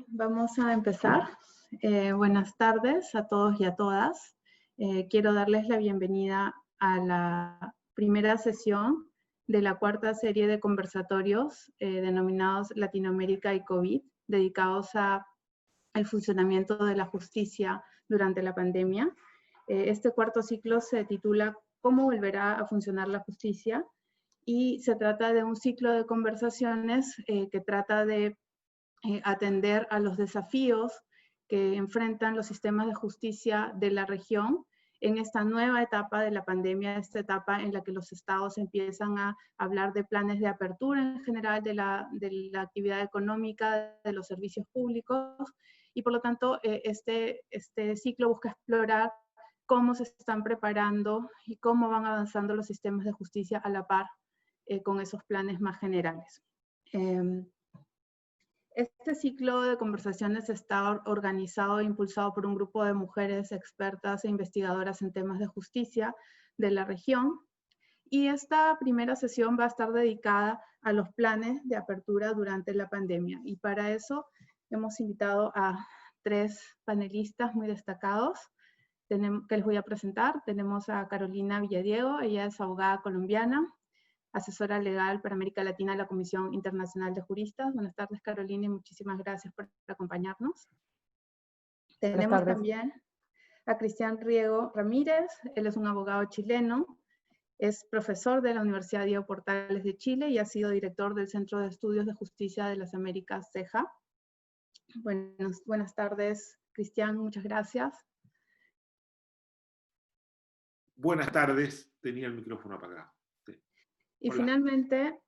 Vamos a empezar. Buenas tardes a todos y a todas. Quiero darles la bienvenida a la primera sesión de la cuarta serie de conversatorios denominados Latinoamérica y COVID, dedicados al funcionamiento de la justicia durante la pandemia. Este cuarto ciclo se titula ¿Cómo volverá a funcionar la justicia? Y se trata de un ciclo de conversaciones que trata de atender a los desafíos que enfrentan los sistemas de justicia de la región en esta nueva etapa de la pandemia, esta etapa en la que los estados empiezan a hablar de planes de apertura en general de la actividad económica, de los servicios públicos, y por lo tanto este ciclo busca explorar cómo se están preparando y cómo van avanzando los sistemas de justicia a la par con esos planes más generales. Este ciclo de conversaciones está organizado e impulsado por un grupo de mujeres expertas e investigadoras en temas de justicia de la región. Y esta primera sesión va a estar dedicada a los planes de apertura durante la pandemia. Y para eso hemos invitado a 3 panelistas muy destacados que les voy a presentar. Tenemos a Carolina Villadiego, ella es abogada colombiana, asesora legal para América Latina de la Comisión Internacional de Juristas. Buenas tardes, Carolina, y muchísimas gracias por acompañarnos. Tenemos también a Cristian Riego Ramírez, él es un abogado chileno, es profesor de la Universidad Diego Portales de Chile y ha sido director del Centro de Estudios de Justicia de las Américas, CEJA. Buenas tardes, Cristian, muchas gracias. Buenas tardes, tenía el micrófono apagado. Y Hola. finalmente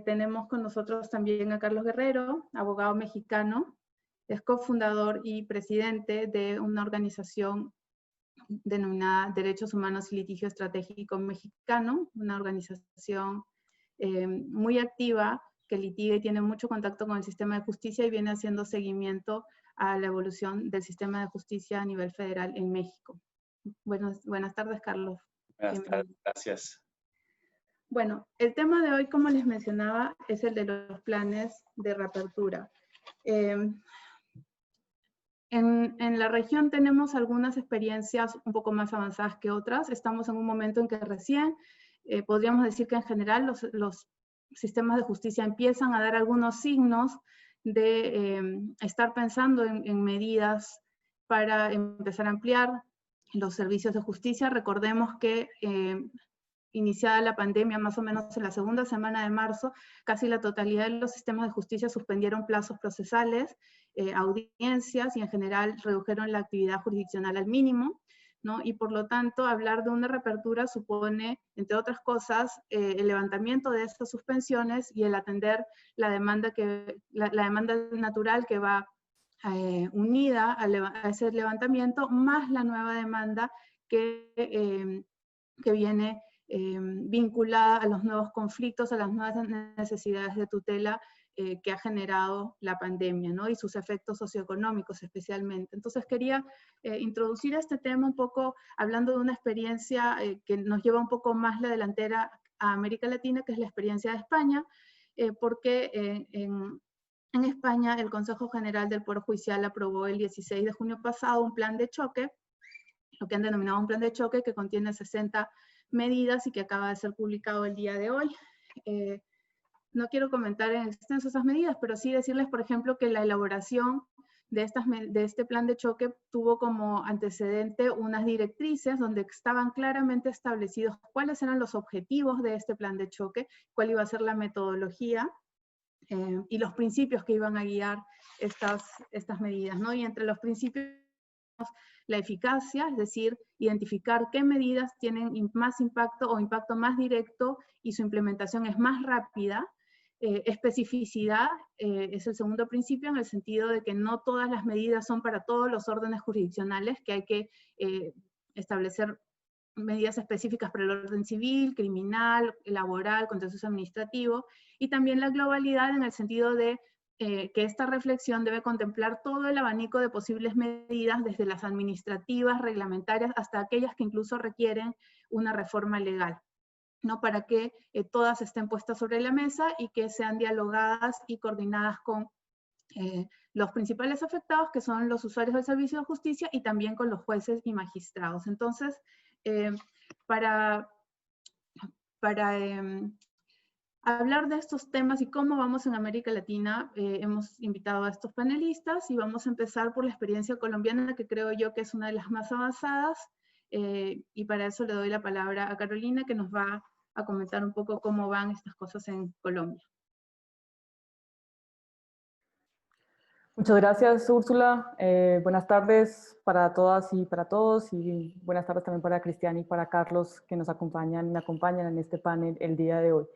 tenemos con nosotros también a Carlos Guerrero, abogado mexicano, es cofundador y presidente de una organización denominada Derechos Humanos y Litigio Estratégico Mexicano, una organización muy activa que litiga y tiene mucho contacto con el sistema de justicia y viene haciendo seguimiento a la evolución del sistema de justicia a nivel federal en México. Buenas tardes, Carlos. Buenas tardes, gracias. Bueno, el tema de hoy, como les mencionaba, es el de los planes de reapertura. En la región tenemos algunas experiencias un poco más avanzadas que otras. Estamos en un momento en que recién, podríamos decir que en general los sistemas de justicia empiezan a dar algunos signos de estar pensando en medidas para empezar a ampliar los servicios de justicia. Recordemos que iniciada la pandemia, más o menos en la segunda semana de marzo, casi la totalidad de los sistemas de justicia suspendieron plazos procesales, audiencias y en general redujeron la actividad jurisdiccional al mínimo, ¿no? Y por lo tanto, hablar de una reapertura supone, entre otras cosas, el levantamiento de estas suspensiones y el atender la demanda natural que va unida a ese levantamiento, más la nueva demanda que viene vinculada a los nuevos conflictos, a las nuevas necesidades de tutela que ha generado la pandemia, ¿no? Y sus efectos socioeconómicos especialmente. Entonces quería introducir este tema un poco hablando de una experiencia que nos lleva un poco más la delantera a América Latina, que es la experiencia de España, porque en España el Consejo General del Poder Judicial aprobó el 16 de junio pasado un plan de choque, lo que han denominado un plan de choque que contiene 60 medidas y que acaba de ser publicado el día de hoy. No quiero comentar en extenso esas medidas, pero sí decirles, por ejemplo, que la elaboración de este plan de choque tuvo como antecedente unas directrices donde estaban claramente establecidos cuáles eran los objetivos de este plan de choque, cuál iba a ser la metodología y los principios que iban a guiar estas medidas, ¿no? Y entre los principios la eficacia, es decir, identificar qué medidas tienen más impacto o impacto más directo y su implementación es más rápida. Especificidad es el segundo principio en el sentido de que no todas las medidas son para todos los órdenes jurisdiccionales, que hay que establecer medidas específicas para el orden civil, criminal, laboral, contencioso administrativo, y también la globalidad en el sentido de que esta reflexión debe contemplar todo el abanico de posibles medidas, desde las administrativas, reglamentarias, hasta aquellas que incluso requieren una reforma legal, ¿no? Para que todas estén puestas sobre la mesa y que sean dialogadas y coordinadas con los principales afectados, que son los usuarios del servicio de justicia, y también con los jueces y magistrados. Entonces, para hablar de estos temas y cómo vamos en América Latina, hemos invitado a estos panelistas y vamos a empezar por la experiencia colombiana, que creo yo que es una de las más avanzadas, y para eso le doy la palabra a Carolina, que nos va a comentar un poco cómo van estas cosas en Colombia. Muchas gracias, Úrsula. Buenas tardes para todas y para todos, y buenas tardes también para Cristian y para Carlos, que me acompañan en este panel el día de hoy.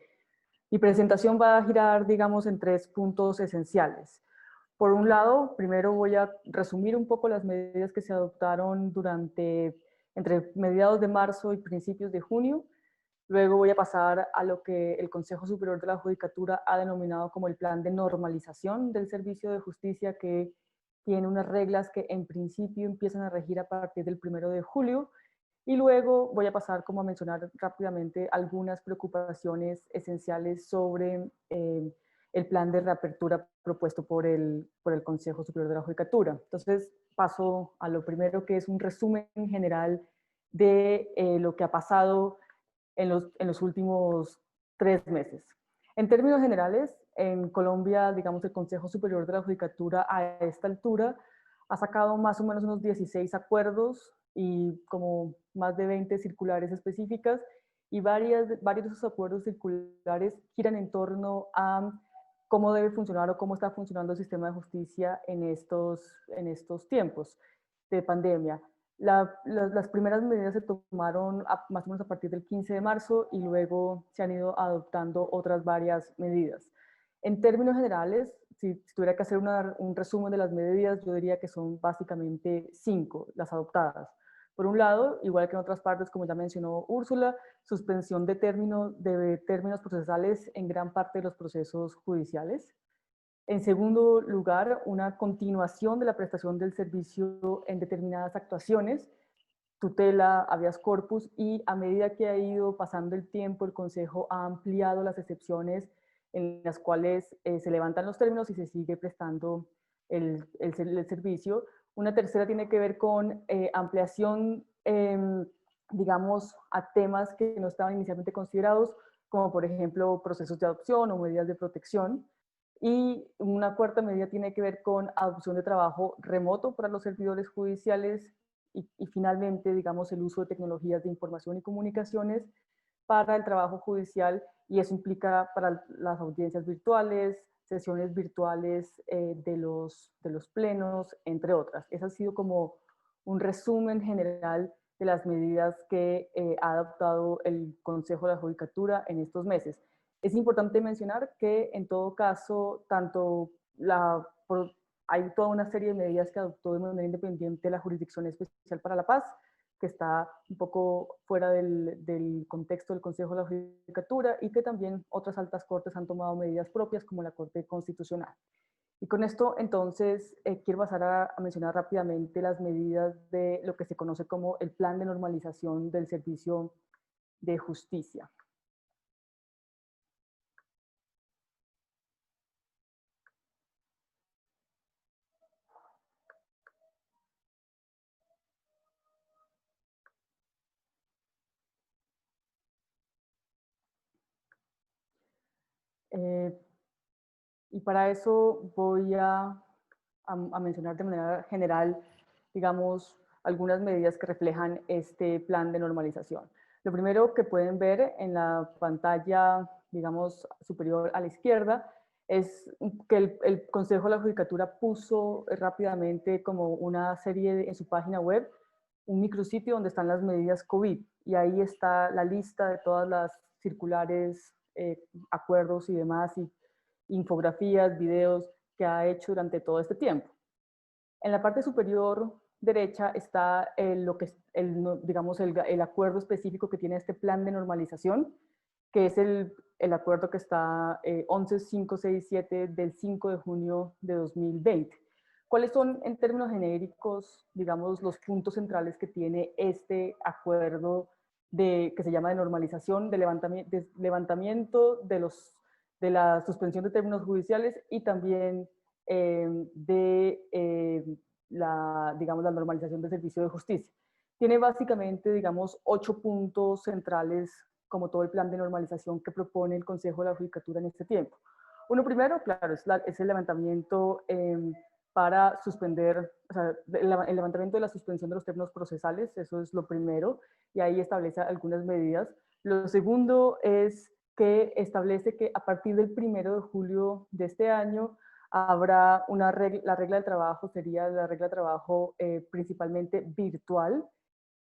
Mi presentación va a girar, digamos, en 3 puntos esenciales. Por un lado, primero voy a resumir un poco las medidas que se adoptaron entre mediados de marzo y principios de junio. Luego voy a pasar a lo que el Consejo Superior de la Judicatura ha denominado como el plan de normalización del servicio de justicia, que tiene unas reglas que en principio empiezan a regir a partir del 1 de julio. Y luego voy a pasar como a mencionar rápidamente algunas preocupaciones esenciales sobre el plan de reapertura propuesto por el Consejo Superior de la Judicatura. Entonces paso a lo primero, que es un resumen general de lo que ha pasado en los últimos 3 meses. En términos generales, en Colombia, digamos, el Consejo Superior de la Judicatura a esta altura ha sacado más o menos unos 16 acuerdos y como más de 20 circulares específicas, y varios de esos acuerdos circulares giran en torno a cómo debe funcionar o cómo está funcionando el sistema de justicia en estos tiempos de pandemia. Las primeras medidas se tomaron más o menos a partir del 15 de marzo y luego se han ido adoptando otras varias medidas. En términos generales, si tuviera que hacer un resumen de las medidas, yo diría que son básicamente 5 las adoptadas. Por un lado, igual que en otras partes, como ya mencionó Úrsula, suspensión de términos procesales en gran parte de los procesos judiciales. En segundo lugar, una continuación de la prestación del servicio en determinadas actuaciones, tutela, habeas corpus, y a medida que ha ido pasando el tiempo, el Consejo ha ampliado las excepciones en las cuales se levantan los términos y se sigue prestando el servicio. Una tercera tiene que ver con ampliación, digamos, a temas que no estaban inicialmente considerados, como por ejemplo procesos de adopción o medidas de protección. Y una cuarta medida tiene que ver con adopción de trabajo remoto para los servidores judiciales y finalmente, digamos, el uso de tecnologías de información y comunicaciones para el trabajo judicial, y eso implica para las audiencias virtuales, sesiones virtuales de los plenos, entre otras. Ese ha sido como un resumen general de las medidas que ha adoptado el Consejo de la Judicatura en estos meses. Es importante mencionar que en todo caso, hay toda una serie de medidas que adoptó de manera independiente la Jurisdicción Especial para la Paz, que está un poco fuera del contexto del Consejo de la Judicatura, y que también otras altas cortes han tomado medidas propias, como la Corte Constitucional. Y con esto, entonces, quiero pasar a mencionar rápidamente las medidas de lo que se conoce como el Plan de Normalización del Servicio de Justicia. Y para eso voy a mencionar de manera general, digamos, algunas medidas que reflejan este plan de normalización. Lo primero que pueden ver en la pantalla, digamos, superior a la izquierda, es que el Consejo de la Judicatura puso rápidamente como una serie en su página web, un micrositio donde están las medidas COVID, y ahí está la lista de todas las circulares, acuerdos y demás, y infografías, videos que ha hecho durante todo este tiempo. En la parte superior derecha está digamos, el acuerdo específico que tiene este plan de normalización, que es el acuerdo que está 11567 del 5 de junio de 2020. ¿Cuáles son, en términos genéricos, digamos, los puntos centrales que tiene este acuerdo que se llama de normalización, de levantamiento de la suspensión de términos judiciales y también digamos, la normalización del servicio de justicia. Tiene básicamente, digamos, 8 puntos centrales, como todo el plan de normalización que propone el Consejo de la Judicatura en este tiempo. Uno primero, claro, es el levantamiento para suspender, o sea, el levantamiento de la suspensión de los términos procesales, eso es lo primero, y ahí establece algunas medidas. Lo segundo es que establece que a partir del 1 de julio de este año habrá una regla, la regla del trabajo sería la regla de trabajo principalmente virtual,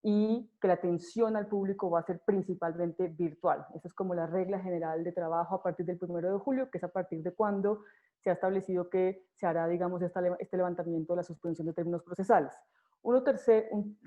y que la atención al público va a ser principalmente virtual. Esa es como la regla general de trabajo a partir del 1 de julio, que es a partir de cuando se ha establecido que se hará, digamos, este levantamiento de la suspensión de términos procesales. La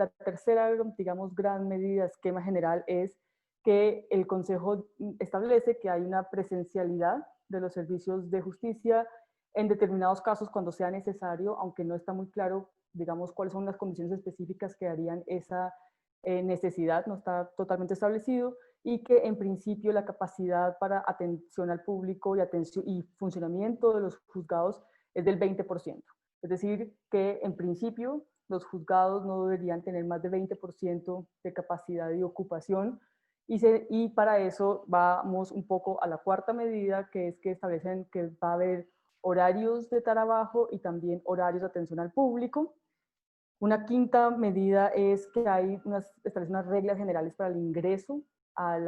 tercera, digamos, gran medida, esquema general, es que el Consejo establece que hay una presencialidad de los servicios de justicia en determinados casos cuando sea necesario, aunque no está muy claro, digamos, cuáles son las condiciones específicas que harían esa necesidad, no está totalmente establecido, y que en principio la capacidad para atención al público y funcionamiento de los juzgados es del 20%. Es decir, que en principio los juzgados no deberían tener más de 20% de capacidad de ocupación, y para eso vamos un poco a la cuarta medida, que es que establecen que va a haber horarios de trabajo y también horarios de atención al público. Una quinta medida es que establece unas reglas generales para el ingreso a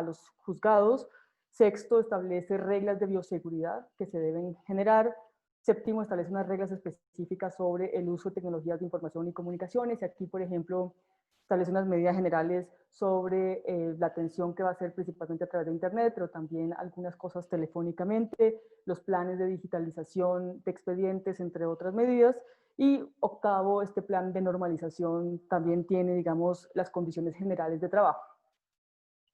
los juzgados. Sexto, establece reglas de bioseguridad que se deben generar. Séptimo, establece unas reglas específicas sobre el uso de tecnologías de información y comunicaciones. Y aquí, por ejemplo, establece unas medidas generales sobre la atención que va a ser principalmente a través de Internet, pero también algunas cosas telefónicamente, los planes de digitalización de expedientes, entre otras medidas. Y octavo, este plan de normalización también tiene, digamos, las condiciones generales de trabajo.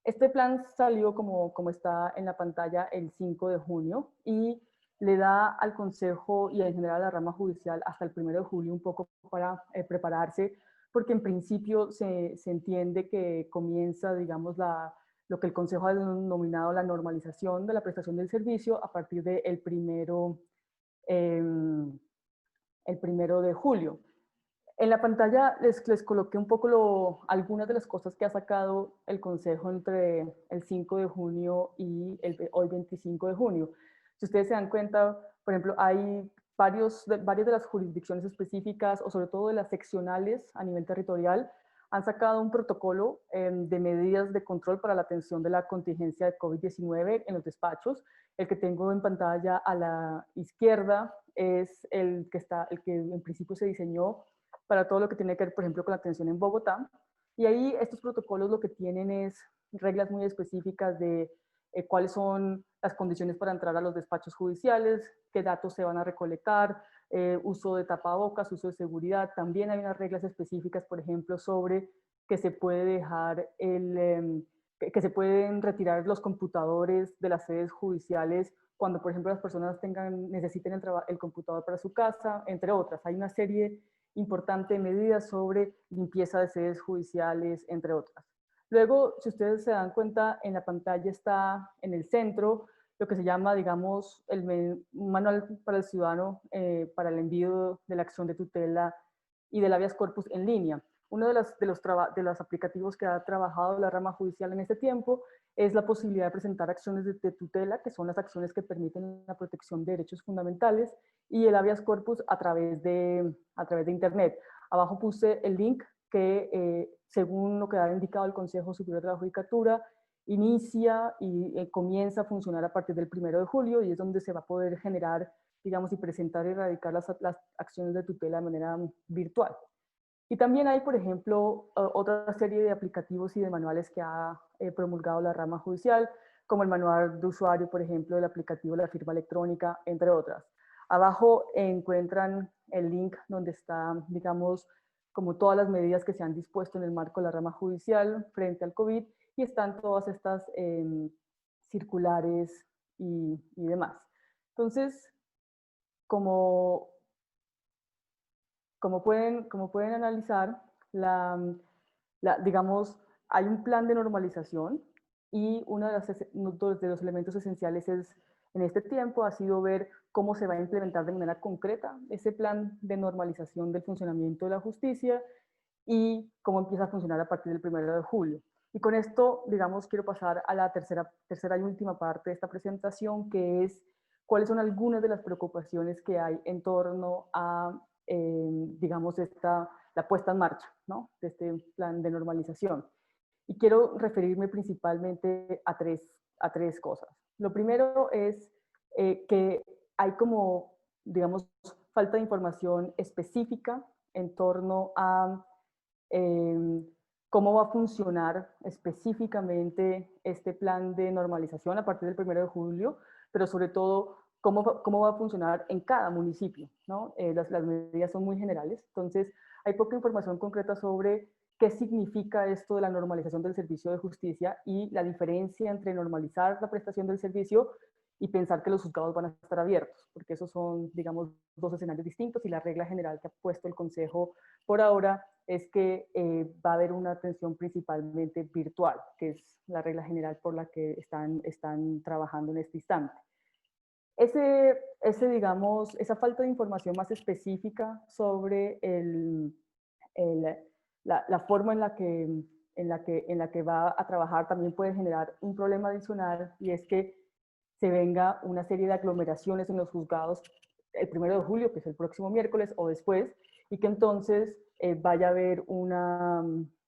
Este plan salió, como está en la pantalla, el 5 de junio y le da al Consejo y en general a la rama judicial hasta el 1 de julio un poco para prepararse, porque en principio se entiende que comienza, digamos, lo que el Consejo ha denominado la normalización de la prestación del servicio a partir del primero de julio. En la pantalla les coloqué un poco algunas de las cosas que ha sacado el Consejo entre el 5 de junio y hoy 25 de junio. Si ustedes se dan cuenta, por ejemplo, hay varias de las jurisdicciones específicas, o sobre todo de las seccionales a nivel territorial, han sacado un protocolo de medidas de control para la atención de la contingencia de COVID-19 en los despachos. El que tengo en pantalla a la izquierda es el que en principio se diseñó para todo lo que tiene que ver, por ejemplo, con la atención en Bogotá. Y ahí estos protocolos lo que tienen es reglas muy específicas de cuáles son las condiciones para entrar a los despachos judiciales, qué datos se van a recolectar, uso de tapabocas, uso de seguridad. También hay unas reglas específicas, por ejemplo, sobre que se puede dejar que se pueden retirar los computadores de las sedes judiciales cuando, por ejemplo, las personas necesiten el computador para su casa, entre otras. Hay una serie importante de medidas sobre limpieza de sedes judiciales, entre otras. Luego, si ustedes se dan cuenta, en la pantalla está en el centro lo que se llama, digamos, el manual para el ciudadano para el envío de la acción de tutela y del habeas corpus en línea. Uno de los aplicativos que ha trabajado la rama judicial en este tiempo es la posibilidad de presentar acciones de tutela, que son las acciones que permiten la protección de derechos fundamentales, y el habeas corpus a través de Internet. Abajo puse el link que, según lo que ha indicado el Consejo Superior de la Judicatura, inicia y comienza a funcionar a partir del 1 de julio, y es donde se va a poder generar, digamos, y presentar y erradicar las acciones de tutela de manera virtual. Y también hay, por ejemplo, otra serie de aplicativos y de manuales que ha promulgado la rama judicial, como el manual de usuario, por ejemplo, el aplicativo de la firma electrónica, entre otras. Abajo encuentran el link donde está, digamos, como todas las medidas que se han dispuesto en el marco de la rama judicial frente al COVID, y están todas estas circulares y demás. Entonces, como pueden analizar, digamos, hay un plan de normalización, y uno de los elementos esenciales es en este tiempo ha sido ver cómo se va a implementar de manera concreta ese plan de normalización del funcionamiento de la justicia y cómo empieza a funcionar a partir del 1 de julio. Y con esto, digamos, quiero pasar a la tercera y última parte de esta presentación, que es cuáles son algunas de las preocupaciones que hay en torno a, digamos, la puesta en marcha, ¿no?, de este plan de normalización. Y quiero referirme principalmente a tres cosas. Lo primero es que hay como, digamos, falta de información específica en torno a cómo va a funcionar específicamente este plan de normalización a partir del 1 de julio, pero sobre todo cómo va a funcionar en cada municipio, ¿no? Las medidas son muy generales, entonces hay poca información concreta sobre qué significa esto de la normalización del servicio de justicia y la diferencia entre normalizar la prestación del servicio y pensar que los juzgados van a estar abiertos, porque esos son, digamos, dos escenarios distintos, y la regla general que ha puesto el Consejo por ahora es que va a haber una atención principalmente virtual, que es la regla general por la que están trabajando en este instante. Digamos, esa falta de información más específica sobre la forma en la que va a trabajar también puede generar un problema adicional, y es que se venga una serie de aglomeraciones en los juzgados el 1 de julio, que es el próximo miércoles, o después, y que entonces vaya a haber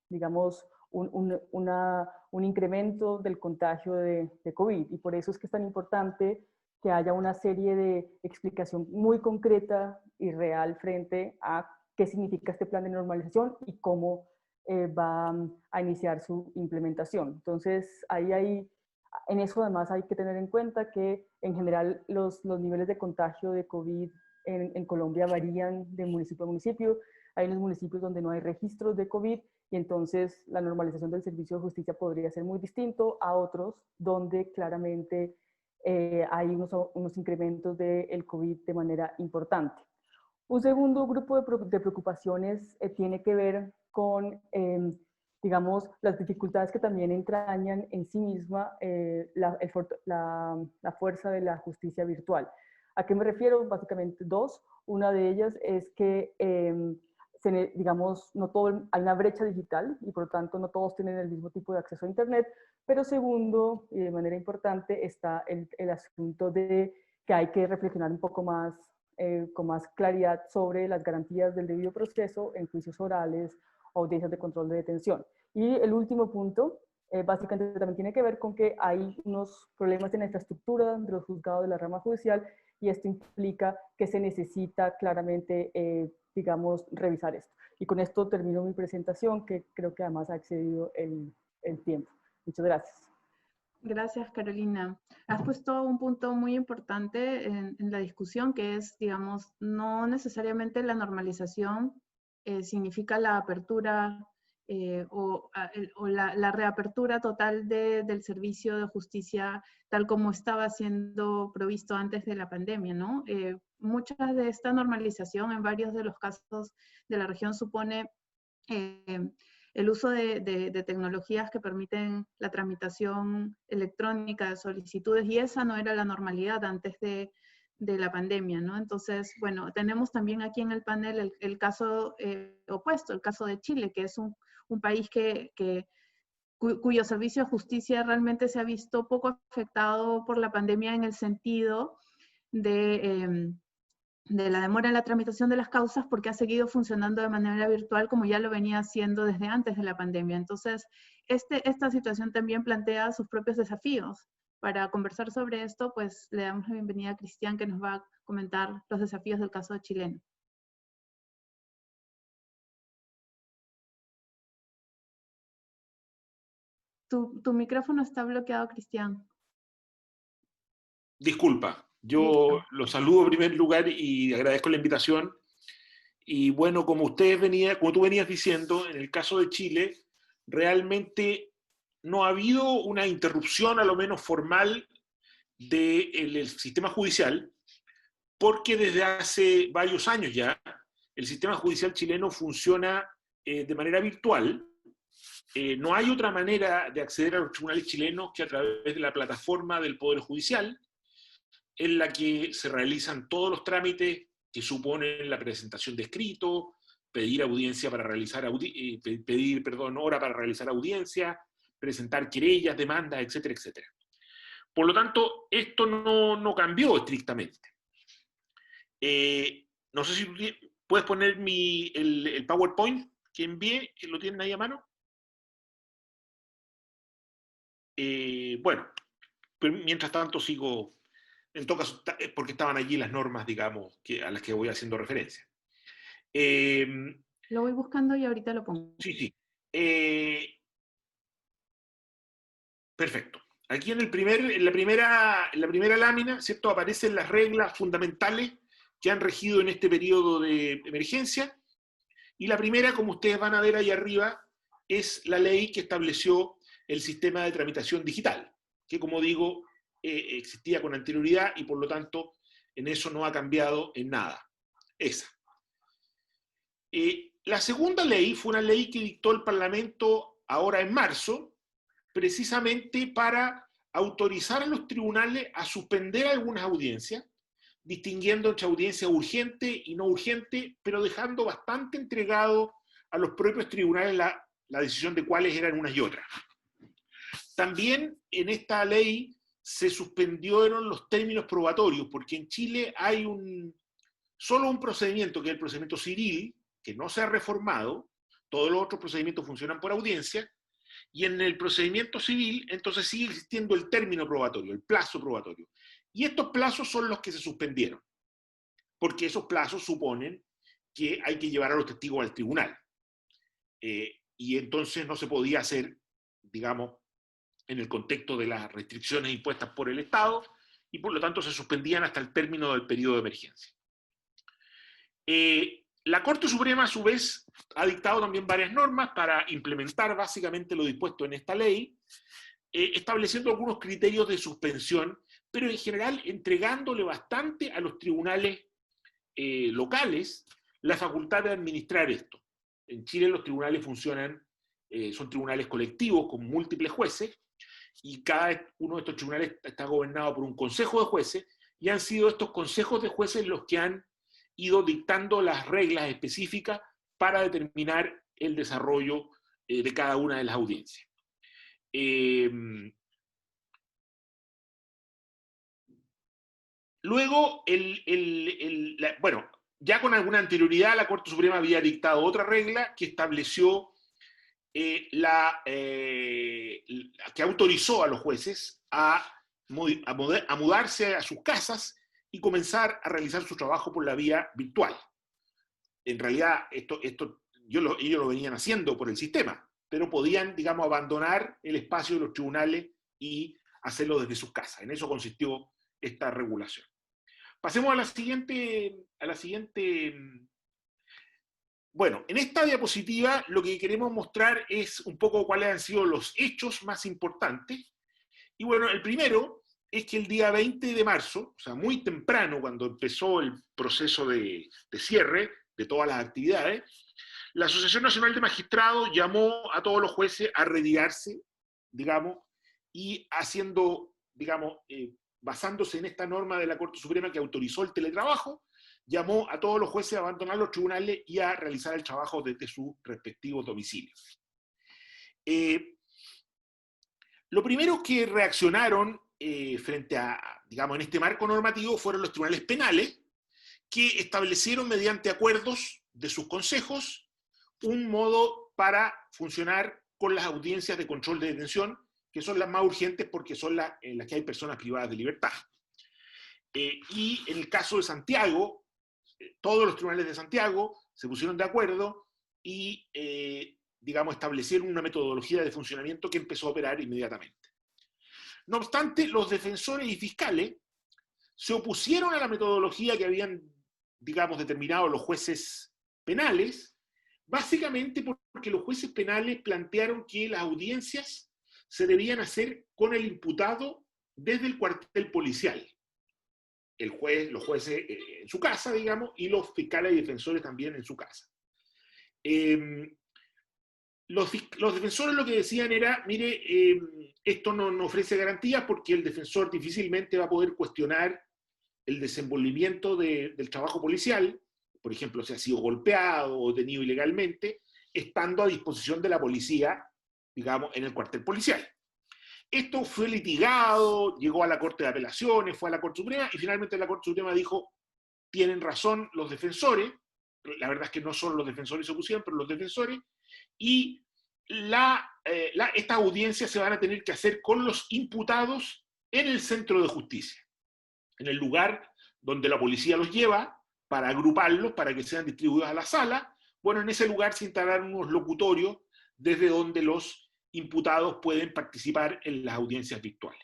digamos, un incremento del contagio de COVID. Y por eso es que es tan importante que haya una serie de explicación muy concreta y real frente a qué significa este plan de normalización y cómo va a iniciar su implementación. Entonces, en eso además hay que tener en cuenta que en general los niveles de contagio de COVID en Colombia varían de municipio a municipio. Hay unos municipios donde no hay registros de COVID, y entonces la normalización del servicio de justicia podría ser muy distinto a otros donde claramente hay unos incrementos del COVID de manera importante. Un segundo grupo de preocupaciones tiene que ver con, digamos, las dificultades que también entrañan en sí misma la fuerza de la justicia virtual. ¿A qué me refiero? Básicamente dos. Una de ellas es que, digamos, hay una brecha digital y por lo tanto no todos tienen el mismo tipo de acceso a Internet. Pero segundo, y de manera importante, está el asunto de que hay que reflexionar un poco más, con más claridad sobre las garantías del debido proceso en juicios orales o audiencias de control de detención. Y el último punto, básicamente también tiene que ver con que hay unos problemas en la infraestructura de los juzgados de la rama judicial, y esto implica que se necesita claramente, digamos, revisar esto. Y con esto termino mi presentación, que creo que además ha excedido el tiempo. Muchas gracias. Gracias, Carolina. Has puesto un punto muy importante en la discusión, que es, digamos, no necesariamente la normalización significa la apertura o la reapertura total del servicio de justicia tal como estaba siendo provisto antes de la pandemia, ¿no? Mucha de esta normalización en varios de los casos de la región supone el uso de tecnologías que permiten la tramitación electrónica de solicitudes, y esa no era la normalidad antes de la pandemia, ¿no? Entonces, bueno, tenemos también aquí en el panel el caso opuesto, el caso de Chile, que es un país cuyo servicio de justicia realmente se ha visto poco afectado por la pandemia en el sentido de la demora en la tramitación de las causas, porque ha seguido funcionando de manera virtual como ya lo venía haciendo desde antes de la pandemia. Entonces, esta situación también plantea sus propios desafíos. Para conversar sobre esto, pues le damos la bienvenida a Cristian, que nos va a comentar los desafíos del caso chileno. Tu micrófono está bloqueado, Cristian. Disculpa, yo los saludo en primer lugar y agradezco la invitación. Y bueno, como tú venías diciendo, en el caso de Chile, realmente no ha habido una interrupción, a lo menos formal, del sistema judicial, porque desde hace varios años ya el sistema judicial chileno funciona de manera virtual. No hay otra manera de acceder a los tribunales chilenos que a través de la plataforma del Poder Judicial. en la que se realizan todos los trámites que suponen la presentación de escrito, pedir audiencia para realizar hora para realizar audiencia, presentar querellas, demandas, etcétera, etcétera. Por lo tanto, esto no cambió estrictamente. No sé si puedes poner el PowerPoint que envié, que lo tienen ahí a mano. Bueno, pero mientras tanto sigo, en todo caso, porque estaban allí las normas, digamos, a las que voy haciendo referencia. Lo voy buscando y ahorita lo pongo. Sí, sí. Perfecto. Aquí en la primera lámina, ¿cierto?, aparecen las reglas fundamentales que han regido en este periodo de emergencia. Y la primera, como ustedes van a ver ahí arriba, es la ley que estableció el sistema de tramitación digital, que, como digo, existía con anterioridad y por lo tanto en eso no ha cambiado en nada. Esa. La segunda ley fue una ley que dictó el Parlamento ahora en marzo, precisamente para autorizar a los tribunales a suspender algunas audiencias, distinguiendo entre audiencia urgente y no urgente, pero dejando bastante entregado a los propios tribunales la decisión de cuáles eran unas y otras. También en esta ley se suspendieron los términos probatorios, porque en Chile hay solo un procedimiento, que es el procedimiento civil, que no se ha reformado, todos los otros procedimientos funcionan por audiencia, y en el procedimiento civil entonces sigue existiendo el término probatorio, el plazo probatorio. Y estos plazos son los que se suspendieron, porque esos plazos suponen que hay que llevar a los testigos al tribunal. Y entonces no se podía hacer, digamos, en el contexto de las restricciones impuestas por el Estado, y por lo tanto se suspendían hasta el término del periodo de emergencia. La Corte Suprema, a su vez, ha dictado también varias normas para implementar básicamente lo dispuesto en esta ley, estableciendo algunos criterios de suspensión, pero en general entregándole bastante a los tribunales locales la facultad de administrar esto. En Chile los tribunales funcionan, son tribunales colectivos con múltiples jueces, y cada uno de estos tribunales está gobernado por un consejo de jueces, y han sido estos consejos de jueces los que han ido dictando las reglas específicas para determinar el desarrollo de cada una de las audiencias. Luego, bueno, ya con alguna anterioridad la Corte Suprema había dictado otra regla que estableció, que autorizó a los jueces a mudarse a sus casas y comenzar a realizar su trabajo por la vía virtual. En realidad, ellos lo venían haciendo por el sistema, pero podían, digamos, abandonar el espacio de los tribunales y hacerlo desde sus casas. En eso consistió esta regulación. Pasemos a la siguiente. Bueno, en esta diapositiva lo que queremos mostrar es un poco cuáles han sido los hechos más importantes. Y bueno, el primero es que el día 20 de marzo, o sea, muy temprano, cuando empezó el proceso de cierre de todas las actividades, la Asociación Nacional de Magistrados llamó a todos los jueces a retirarse, digamos, y haciendo, digamos, basándose en esta norma de la Corte Suprema que autorizó el teletrabajo, llamó a todos los jueces a abandonar los tribunales y a realizar el trabajo desde sus respectivos domicilios. Lo primero que reaccionaron frente a, digamos, en este marco normativo fueron los tribunales penales, que establecieron mediante acuerdos de sus consejos un modo para funcionar con las audiencias de control de detención, que son las más urgentes porque son en las que hay personas privadas de libertad. Y en el caso de Santiago, todos los tribunales de Santiago se pusieron de acuerdo y, digamos, establecieron una metodología de funcionamiento que empezó a operar inmediatamente. No obstante, los defensores y fiscales se opusieron a la metodología que habían, digamos, determinado los jueces penales, básicamente porque los jueces penales plantearon que las audiencias se debían hacer con el imputado desde el cuartel policial. Los jueces en su casa, digamos, y los fiscales y defensores también en su casa. Los defensores lo que decían era, mire, esto no ofrece garantías porque el defensor difícilmente va a poder cuestionar el desenvolvimiento del trabajo policial, por ejemplo, si ha sido golpeado o detenido ilegalmente, estando a disposición de la policía, digamos, en el cuartel policial. Esto fue litigado, llegó a la Corte de Apelaciones, fue a la Corte Suprema, y finalmente la Corte Suprema dijo, tienen razón los defensores, la verdad es que no solo los defensores se opusieron, pero los defensores, y estas audiencias se van a tener que hacer con los imputados en el centro de justicia, en el lugar donde la policía los lleva para agruparlos, para que sean distribuidos a la sala. Bueno, en ese lugar se instalaron unos locutorios desde donde los imputados pueden participar en las audiencias virtuales.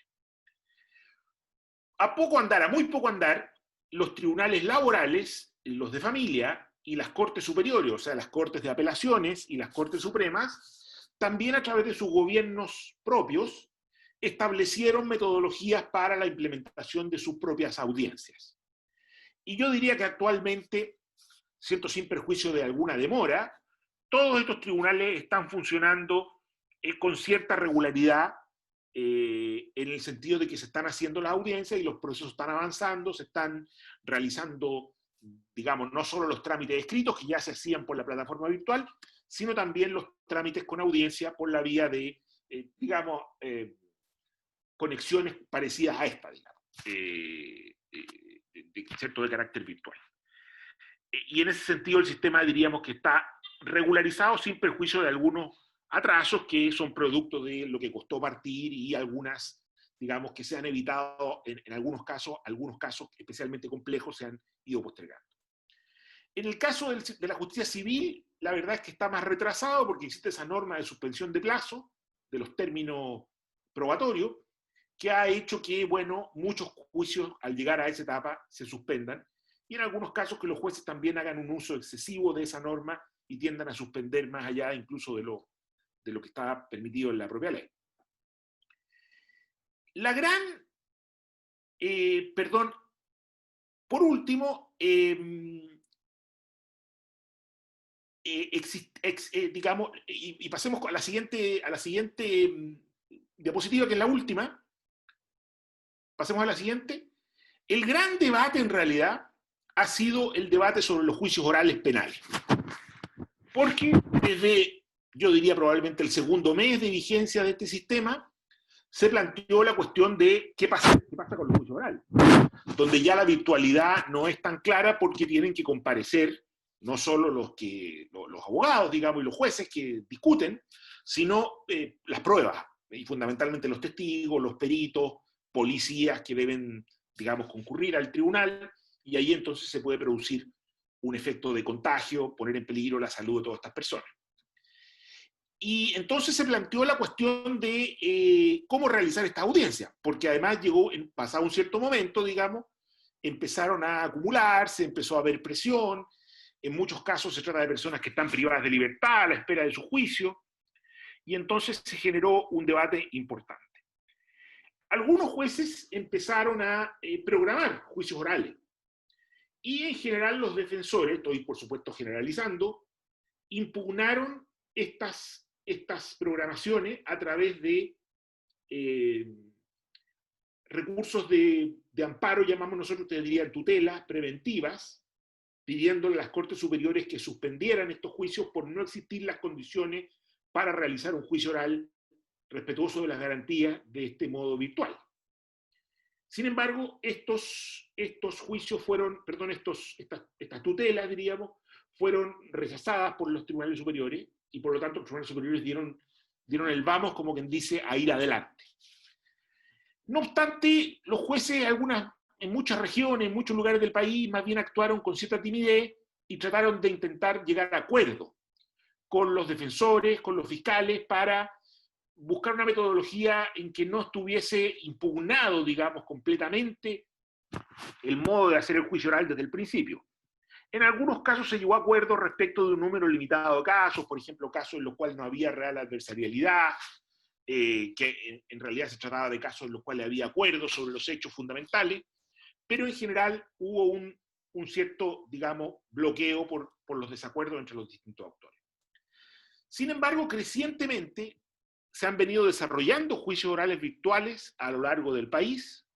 A poco andar, a muy poco andar, los tribunales laborales, los de familia y las cortes superiores, o sea, las cortes de apelaciones y las cortes supremas, también a través de sus gobiernos propios, establecieron metodologías para la implementación de sus propias audiencias. Y yo diría que actualmente, cierto, sin perjuicio de alguna demora, todos estos tribunales están funcionando con cierta regularidad, en el sentido de que se están haciendo las audiencias y los procesos están avanzando, se están realizando, digamos, no solo los trámites escritos que ya se hacían por la plataforma virtual, sino también los trámites con audiencia por la vía de, digamos, conexiones parecidas a esta, digamos, ¿cierto?, de carácter virtual. Y en ese sentido el sistema diríamos que está regularizado sin perjuicio de algunos atrasos que son producto de lo que costó partir y algunas, digamos, que se han evitado en algunos casos especialmente complejos se han ido postergando. En el caso de la justicia civil, la verdad es que está más retrasado porque existe esa norma de suspensión de plazo de los términos probatorios que ha hecho que, bueno, muchos juicios al llegar a esa etapa se suspendan y en algunos casos que los jueces también hagan un uso excesivo de esa norma y tiendan a suspender más allá incluso de lo que está permitido en la propia ley. La gran, por último, digamos, y pasemos a la siguiente diapositiva, que es la última. Pasemos a la siguiente. El gran debate en realidad ha sido el debate sobre los juicios orales penales. Porque desde, yo diría probablemente el segundo mes de vigencia de este sistema, se planteó la cuestión de qué pasa con los juicios orales, donde ya la virtualidad no es tan clara porque tienen que comparecer no solo los abogados, digamos, y los jueces que discuten, sino las pruebas, y fundamentalmente los testigos, los peritos, policías que deben, digamos, concurrir al tribunal, y ahí entonces se puede producir un efecto de contagio, poner en peligro la salud de todas estas personas. Y entonces se planteó la cuestión de cómo realizar esta audiencia, porque además llegó, pasado un cierto momento, digamos, empezaron a acumularse, empezó a haber presión, en muchos casos se trata de personas que están privadas de libertad a la espera de su juicio, y entonces se generó un debate importante. Algunos jueces empezaron a programar juicios orales, y en general los defensores, estoy por supuesto generalizando, impugnaron estas programaciones a través de recursos de amparo, llamamos nosotros, te diría, tutelas preventivas, pidiéndole a las Cortes Superiores que suspendieran estos juicios por no existir las condiciones para realizar un juicio oral respetuoso de las garantías de este modo virtual. Sin embargo, estas tutelas, diríamos, fueron rechazadas por los tribunales superiores y por lo tanto los tribunales superiores dieron el vamos, como quien dice, a ir adelante. No obstante, los jueces en muchas regiones, en muchos lugares del país, más bien actuaron con cierta timidez y trataron de intentar llegar a acuerdo con los defensores, con los fiscales, para buscar una metodología en que no estuviese impugnado, digamos, completamente el modo de hacer el juicio oral desde el principio. En algunos casos se llegó a acuerdo respecto de un número limitado de casos, por ejemplo, casos en los cuales no había real adversarialidad, que en realidad se trataba de casos en los cuales había acuerdo sobre los hechos fundamentales, pero en general hubo un cierto, digamos, bloqueo por los desacuerdos entre los distintos actores. Sin embargo, crecientemente se han venido desarrollando juicios orales virtuales a lo largo del país,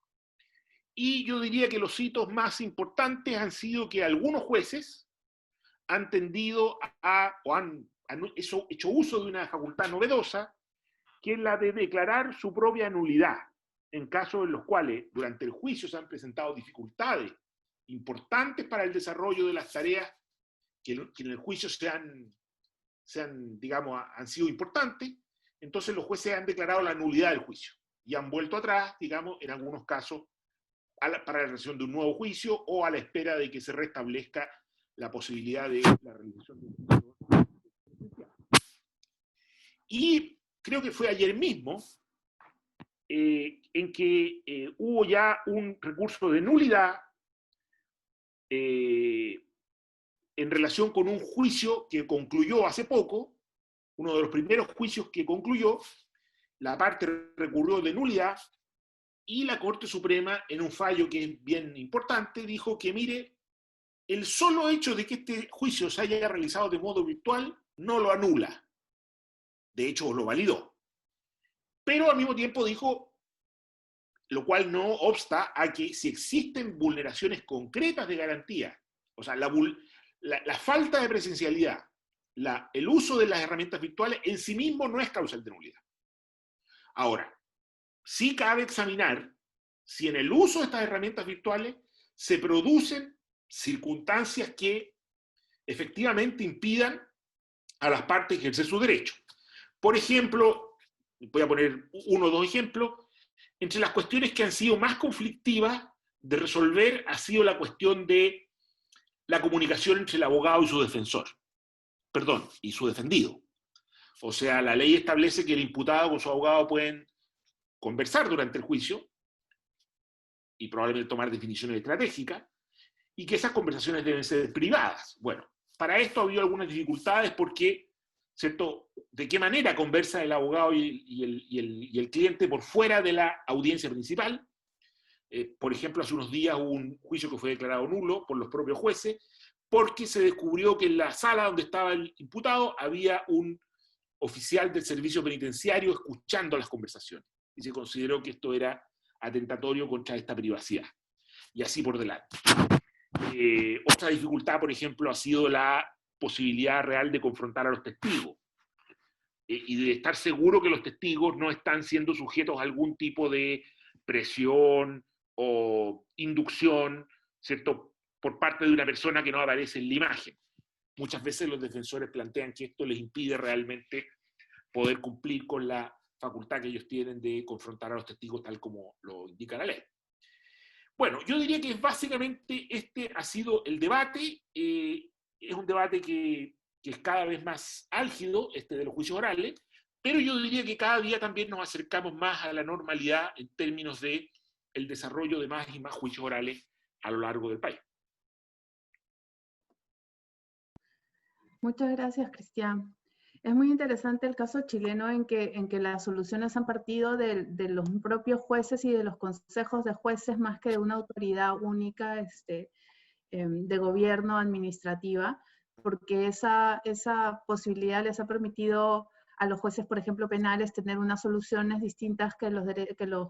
Y yo diría que los hitos más importantes han sido que algunos jueces han tendido o han hecho uso de una facultad novedosa, que es la de declarar su propia nulidad, en casos en los cuales durante el juicio se han presentado dificultades importantes para el desarrollo de las tareas que en el juicio digamos, han sido importantes. Entonces los jueces han declarado la nulidad del juicio y han vuelto atrás, digamos, en algunos casos, para la realización de un nuevo juicio o a la espera de que se restablezca la posibilidad de la realización de un juicio. Y creo que fue ayer mismo en que hubo ya un recurso de nulidad en relación con un juicio que concluyó hace poco, uno de los primeros juicios que concluyó. La parte recurrió de nulidad y la Corte Suprema, en un fallo que es bien importante, dijo que, mire, el solo hecho de que este juicio se haya realizado de modo virtual no lo anula. De hecho, lo validó. Pero al mismo tiempo dijo, lo cual no obsta a que si existen vulneraciones concretas de garantía, o sea, la falta de presencialidad, el uso de las herramientas virtuales en sí mismo no es causal de nulidad. Ahora, sí cabe examinar si en el uso de estas herramientas virtuales se producen circunstancias que efectivamente impidan a las partes ejercer su derecho. Por ejemplo, voy a poner uno o dos ejemplos. Entre las cuestiones que han sido más conflictivas de resolver ha sido la cuestión de la comunicación entre el abogado y su defensor. Perdón, y su defendido. O sea, la ley establece que el imputado con su abogado pueden conversar durante el juicio y probablemente tomar definiciones estratégicas, y que esas conversaciones deben ser privadas. Bueno, para esto ha habido algunas dificultades porque, ¿cierto?, de qué manera conversa el abogado y el cliente por fuera de la audiencia principal. Por ejemplo, hace unos días hubo un juicio que fue declarado nulo por los propios jueces porque se descubrió que en la sala donde estaba el imputado había un oficial del servicio penitenciario escuchando las conversaciones y se consideró que esto era atentatorio contra esta privacidad. Y así por delante. Otra dificultad, por ejemplo, ha sido la posibilidad real de confrontar a los testigos y de estar seguro que los testigos no están siendo sujetos a algún tipo de presión o inducción, ¿cierto?, por parte de una persona que no aparece en la imagen. Muchas veces los defensores plantean que esto les impide realmente poder cumplir con la facultad que ellos tienen de confrontar a los testigos tal como lo indica la ley. Bueno, yo diría que básicamente este ha sido el debate. Es un debate que es cada vez más álgido, de los juicios orales, pero yo diría que cada día también nos acercamos más a la normalidad en términos de el desarrollo de más y más juicios orales a lo largo del país. Muchas gracias, Cristian. Es muy interesante el caso chileno en que las soluciones han partido de los propios jueces y de los consejos de jueces más que de una autoridad única de gobierno administrativa, porque esa posibilidad les ha permitido a los jueces, por ejemplo, penales, tener unas soluciones distintas que los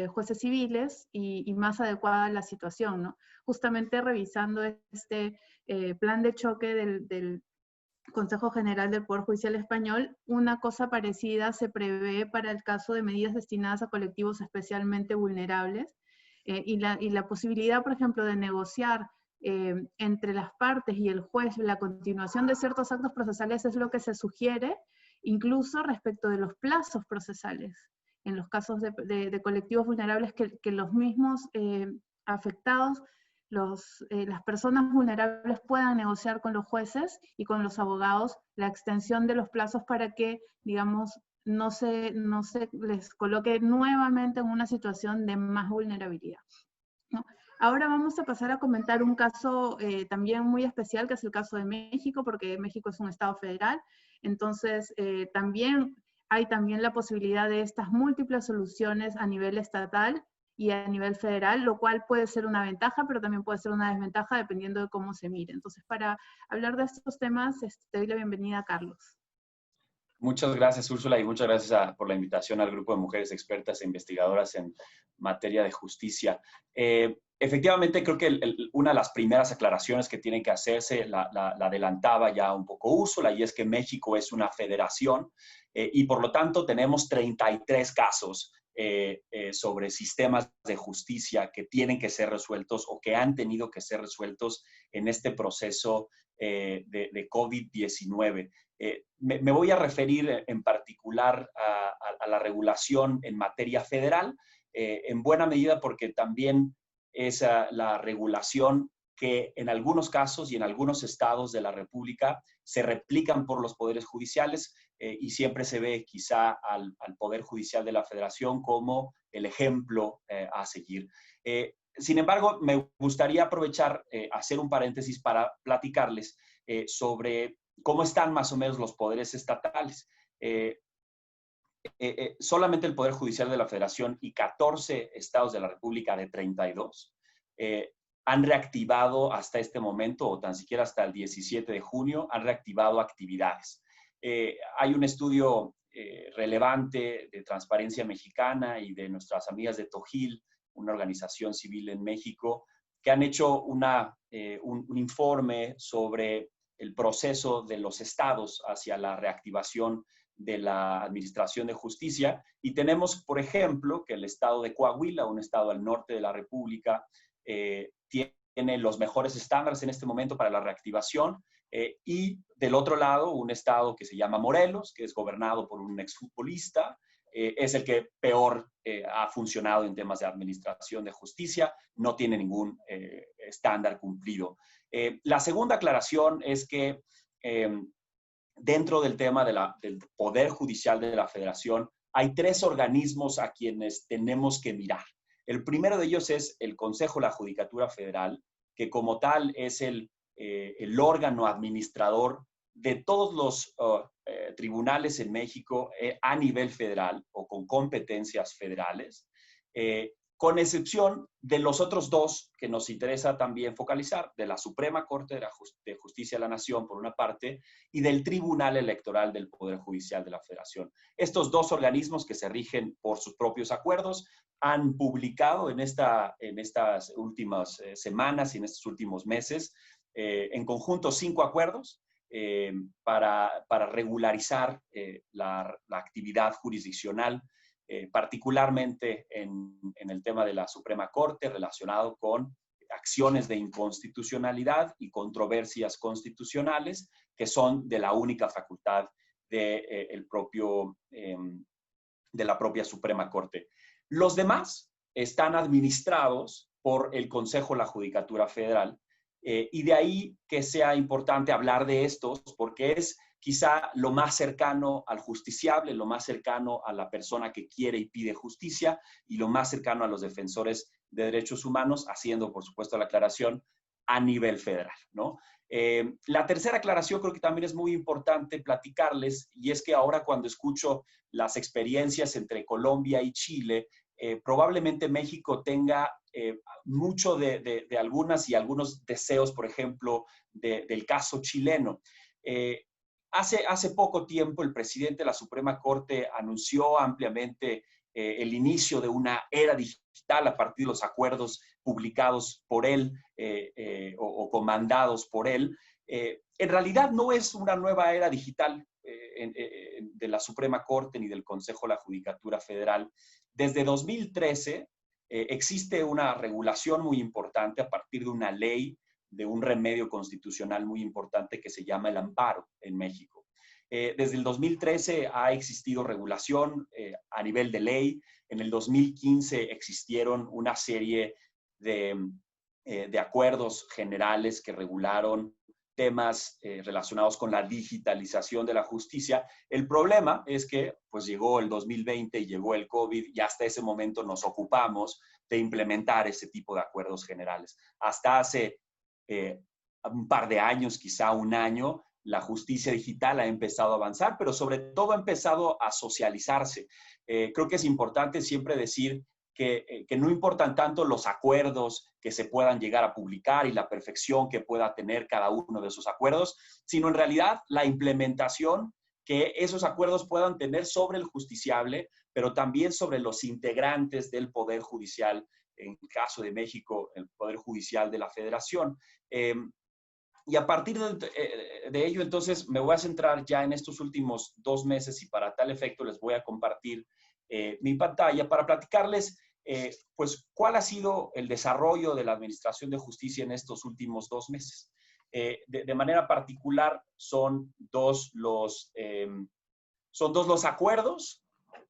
jueces civiles y más adecuada a la situación, ¿no? Justamente revisando este plan de choque del Consejo General del Poder Judicial Español, una cosa parecida se prevé para el caso de medidas destinadas a colectivos especialmente vulnerables, y la posibilidad, por ejemplo, de negociar entre las partes y el juez la continuación de ciertos actos procesales es lo que se sugiere, incluso respecto de los plazos procesales, en los casos de colectivos vulnerables que los mismos afectados, las personas vulnerables puedan negociar con los jueces y con los abogados la extensión de los plazos para que, digamos, no se les coloque nuevamente en una situación de más vulnerabilidad, ¿no? Ahora vamos a pasar a comentar un caso también muy especial, que es el caso de México, porque México es un estado federal. Entonces, hay también la posibilidad de estas múltiples soluciones a nivel estatal y a nivel federal, lo cual puede ser una ventaja, pero también puede ser una desventaja dependiendo de cómo se mire. Entonces, para hablar de estos temas, te doy la bienvenida a Carlos. Muchas gracias, Úrsula, y muchas gracias por la invitación al grupo de mujeres expertas e investigadoras en materia de justicia. Efectivamente, creo que una de las primeras aclaraciones que tienen que hacerse, la adelantaba ya un poco Úrsula, y es que México es una federación y por lo tanto tenemos 33 casos sobre sistemas de justicia que tienen que ser resueltos o que han tenido que ser resueltos en este proceso de COVID-19. Me voy a referir en particular a la regulación en materia federal, en buena medida porque también es la regulación que en algunos casos y en algunos estados de la República se replican por los poderes judiciales y siempre se ve quizá al Poder Judicial de la Federación como el ejemplo a seguir. Sin embargo, me gustaría aprovechar, hacer un paréntesis para platicarles sobre cómo están más o menos los poderes estatales. Solamente el Poder Judicial de la Federación y 14 estados de la República de 32 han reactivado hasta este momento, o tan siquiera hasta el 17 de junio, han reactivado actividades. Hay un estudio relevante de Transparencia Mexicana y de nuestras amigas de TOJIL, una organización civil en México, que han hecho un informe sobre el proceso de los estados hacia la reactivación de la Administración de Justicia. Y tenemos, por ejemplo, que el estado de Coahuila, un estado al norte de la República, tiene los mejores estándares en este momento para la reactivación. Y del otro lado, un estado que se llama Morelos, que es gobernado por un exfutbolista, es el que peor ha funcionado en temas de administración de justicia, no tiene ningún estándar cumplido. La segunda aclaración es que dentro del tema del Poder Judicial de la Federación hay 3 organismos a quienes tenemos que mirar. El primero de ellos es el Consejo de la Judicatura Federal, que como tal es el órgano administrador de todos los tribunales en México a nivel federal o con competencias federales, con excepción de los otros 2 que nos interesa también focalizar, de la Suprema Corte de Justicia de la Nación, por una parte, y del Tribunal Electoral del Poder Judicial de la Federación. Estos 2 organismos que se rigen por sus propios acuerdos han publicado en estas últimas semanas y en estos últimos meses, en conjunto 5 acuerdos para regularizar la actividad jurisdiccional, particularmente en el tema de la Suprema Corte relacionado con acciones de inconstitucionalidad y controversias constitucionales que son de la única facultad de la propia Suprema Corte. Los demás están administrados por el Consejo de la Judicatura Federal y de ahí que sea importante hablar de estos porque es quizá lo más cercano al justiciable, lo más cercano a la persona que quiere y pide justicia y lo más cercano a los defensores de derechos humanos, haciendo, por supuesto, la aclaración a nivel federal, ¿no? La tercera aclaración creo que también es muy importante platicarles y es que ahora cuando escucho las experiencias entre Colombia y Chile, probablemente México tenga mucho de algunas y algunos deseos, por ejemplo, del caso chileno. Hace poco tiempo el presidente de la Suprema Corte anunció ampliamente el inicio de una era digital a partir de los acuerdos publicados por él o comandados por él. En realidad no es una nueva era digital de la Suprema Corte ni del Consejo de la Judicatura Federal. Desde 2013 existe una regulación muy importante a partir de una ley, de un remedio constitucional muy importante que se llama el amparo en México. Desde el 2013 ha existido regulación a nivel de ley. En el 2015 existieron una serie de acuerdos generales que regularon temas relacionados con la digitalización de la justicia. El problema es que pues llegó el 2020 y llegó el COVID y hasta ese momento nos ocupamos de implementar ese tipo de acuerdos generales. Hasta hace un par de años, quizá un año, la justicia digital ha empezado a avanzar, pero sobre todo ha empezado a socializarse. Creo que es importante siempre decir que no importan tanto los acuerdos que se puedan llegar a publicar y la perfección que pueda tener cada uno de esos acuerdos, sino en realidad la implementación que esos acuerdos puedan tener sobre el justiciable, pero también sobre los integrantes del Poder Judicial, en el caso de México, el Poder Judicial de la Federación. Y a partir de ello, entonces, me voy a centrar ya en estos últimos 2 meses y para tal efecto les voy a compartir mi pantalla para platicarles pues, cuál ha sido el desarrollo de la Administración de Justicia en estos últimos 2 meses. De manera particular, son dos los acuerdos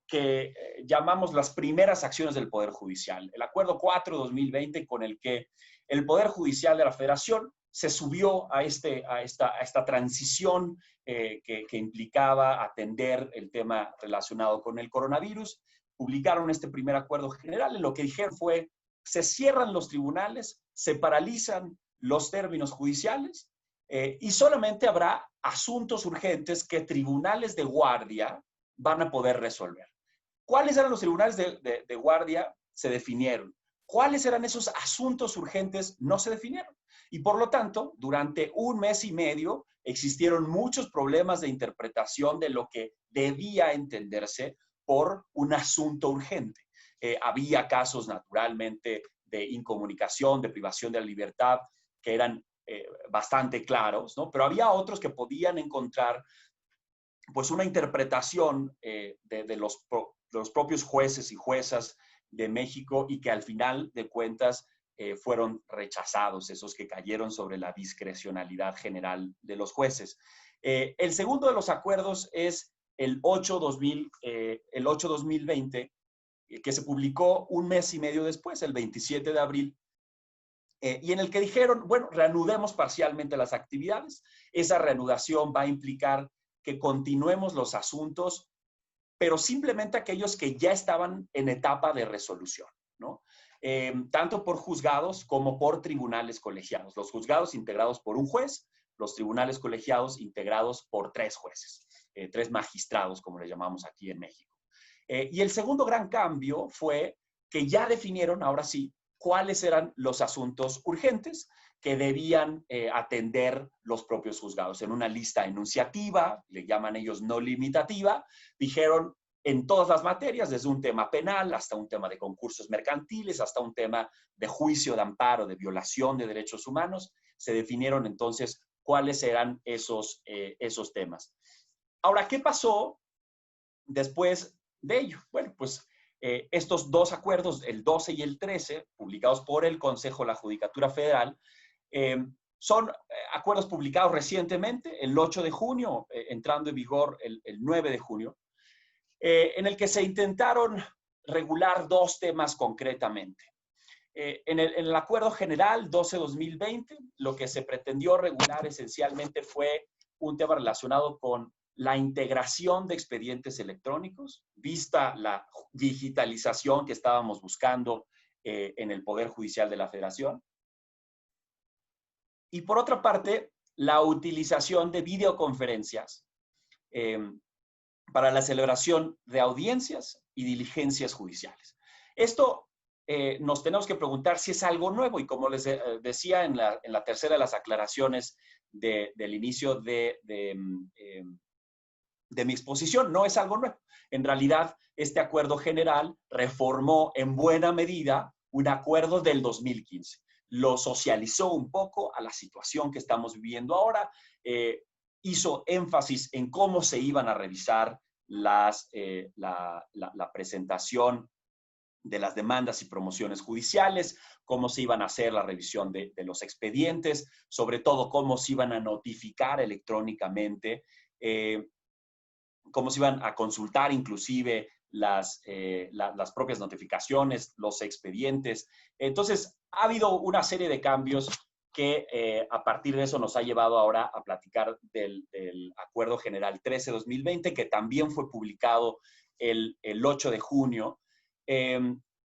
que llamamos las primeras acciones del Poder Judicial. El Acuerdo 4-2020, con el que el Poder Judicial de la Federación se subió a esta transición que implicaba atender el tema relacionado con el coronavirus. Publicaron este primer acuerdo general, en lo que dijeron fue, se cierran los tribunales, se paralizan los términos judiciales y solamente habrá asuntos urgentes que tribunales de guardia van a poder resolver. ¿Cuáles eran los tribunales de guardia? Se definieron. ¿Cuáles eran esos asuntos urgentes? No se definieron. Y por lo tanto, durante 1 mes y medio existieron muchos problemas de interpretación de lo que debía entenderse por un asunto urgente. Había casos, naturalmente, de incomunicación, de privación de la libertad, que eran bastante claros, ¿no? Pero había otros que podían encontrar pues, una interpretación de los propios jueces y juezas de México y que al final de cuentas fueron rechazados, esos que cayeron sobre la discrecionalidad general de los jueces. El segundo de los acuerdos es el 8-2020, que se publicó 1 mes y medio después, el 27 de abril, y en el que dijeron, bueno, reanudemos parcialmente las actividades. Esa reanudación va a implicar que continuemos los asuntos, pero simplemente aquellos que ya estaban en etapa de resolución, ¿no? Tanto por juzgados como por tribunales colegiados. Los juzgados integrados por un juez, los tribunales colegiados integrados por 3 jueces, 3 magistrados, como le llamamos aquí en México. Y el segundo gran cambio fue que ya definieron, ahora sí, cuáles eran los asuntos urgentes que debían atender los propios juzgados. En una lista enunciativa, le llaman ellos no limitativa, dijeron en todas las materias, desde un tema penal hasta un tema de concursos mercantiles, hasta un tema de juicio de amparo, de violación de derechos humanos, se definieron entonces cuáles eran esos temas. Ahora, ¿qué pasó después de ello? Bueno, pues estos 2 acuerdos, el 12 y el 13, publicados por el Consejo de la Judicatura Federal, son acuerdos publicados recientemente, el 8 de junio, entrando en vigor el 9 de junio, en el que se intentaron regular 2 temas concretamente. En el Acuerdo General 12-2020, lo que se pretendió regular esencialmente fue un tema relacionado con la integración de expedientes electrónicos, vista la digitalización que estábamos buscando en el Poder Judicial de la Federación. Y por otra parte, la utilización de videoconferencias para la celebración de audiencias y diligencias judiciales. Esto nos tenemos que preguntar si es algo nuevo y como les decía en la tercera de las aclaraciones del inicio de mi exposición, no es algo nuevo. En realidad, este acuerdo general reformó en buena medida un acuerdo del 2015. Lo socializó un poco a la situación que estamos viviendo ahora, hizo énfasis en cómo se iban a revisar la presentación de las demandas y promociones judiciales, cómo se iban a hacer la revisión de los expedientes, sobre todo cómo se iban a notificar electrónicamente, cómo se iban a consultar inclusive las propias notificaciones, los expedientes. Entonces, ha habido una serie de cambios que a partir de eso nos ha llevado ahora a platicar del Acuerdo General 13-2020, que también fue publicado el 8 de junio,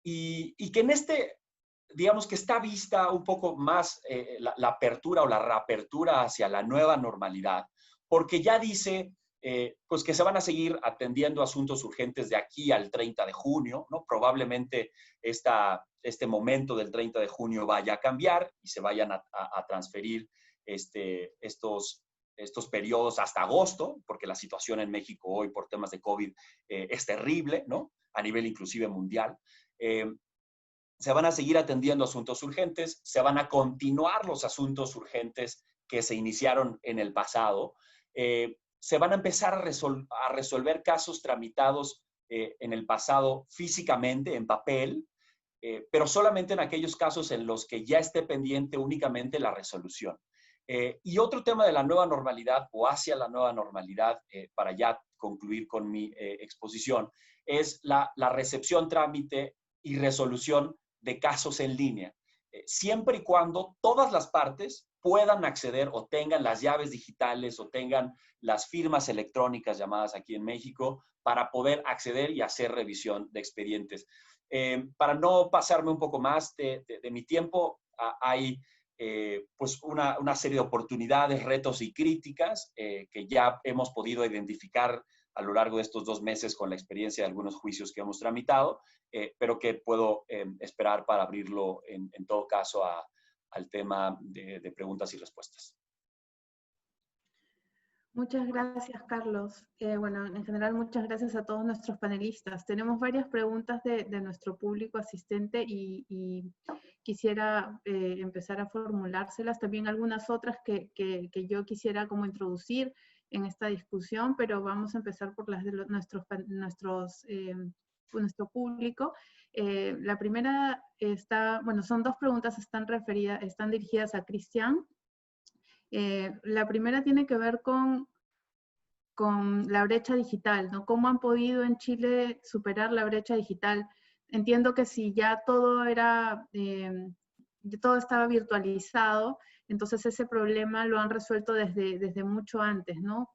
y que en digamos que está vista un poco más la apertura o la reapertura hacia la nueva normalidad, porque ya dice pues que se van a seguir atendiendo asuntos urgentes de aquí al 30 de junio, ¿no? Probablemente este momento del 30 de junio vaya a cambiar y se vayan a transferir estos estos periodos hasta agosto, porque la situación en México hoy por temas de COVID es terrible, ¿no? A nivel inclusive mundial. Se van a seguir atendiendo asuntos urgentes, se van a continuar los asuntos urgentes que se iniciaron en el pasado, se van a empezar a resolver casos tramitados en el pasado físicamente, en papel, pero solamente en aquellos casos en los que ya esté pendiente únicamente la resolución. Y otro tema de la nueva normalidad o hacia la nueva normalidad, para ya concluir con mi exposición, es la recepción, trámite y resolución de casos en línea, siempre y cuando todas las partes puedan acceder o tengan las llaves digitales o tengan las firmas electrónicas llamadas aquí en México para poder acceder y hacer revisión de expedientes. Para no pasarme un poco más de mi tiempo, hay pues una serie de oportunidades, retos y críticas que ya hemos podido identificar a lo largo de estos 2 meses con la experiencia de algunos juicios que hemos tramitado, pero que puedo esperar para abrirlo en todo caso al tema de preguntas y respuestas. Muchas gracias, Carlos. Bueno, en general, muchas gracias a todos nuestros panelistas. Tenemos varias preguntas de nuestro público asistente y quisiera empezar a formulárselas. También algunas otras que yo quisiera como introducir en esta discusión, pero vamos a empezar por las de nuestro público. La primera son 2 preguntas, están dirigidas a Cristian. La primera tiene que ver con la brecha digital, ¿no? ¿Cómo han podido en Chile superar la brecha digital? Entiendo que si ya todo estaba virtualizado, entonces ese problema lo han resuelto desde mucho antes, ¿no?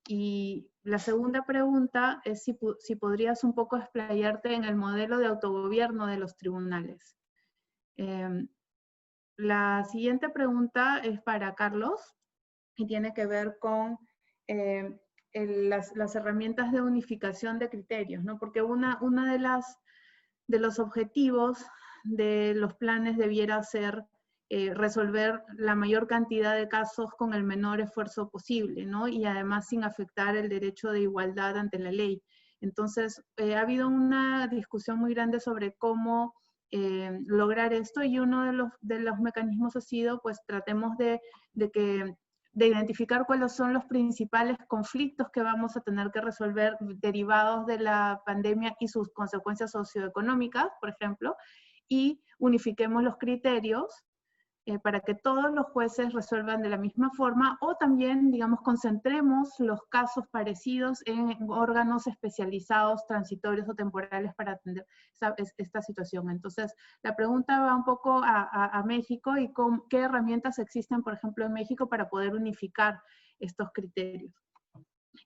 Y la segunda pregunta es si podrías un poco explayarte en el modelo de autogobierno de los tribunales. La siguiente pregunta es para Carlos y tiene que ver con las herramientas de unificación de criterios, ¿no? Porque una de los objetivos de los planes debiera ser resolver la mayor cantidad de casos con el menor esfuerzo posible, ¿no? Y además sin afectar el derecho de igualdad ante la ley. Entonces, ha habido una discusión muy grande sobre cómo lograr esto, y uno de los mecanismos ha sido, pues tratemos de identificar cuáles son los principales conflictos que vamos a tener que resolver derivados de la pandemia y sus consecuencias socioeconómicas, por ejemplo, y unifiquemos los criterios para que todos los jueces resuelvan de la misma forma, o también, digamos, concentremos los casos parecidos en órganos especializados, transitorios o temporales para atender esta situación. Entonces, la pregunta va un poco a México y qué herramientas existen, por ejemplo, en México para poder unificar estos criterios.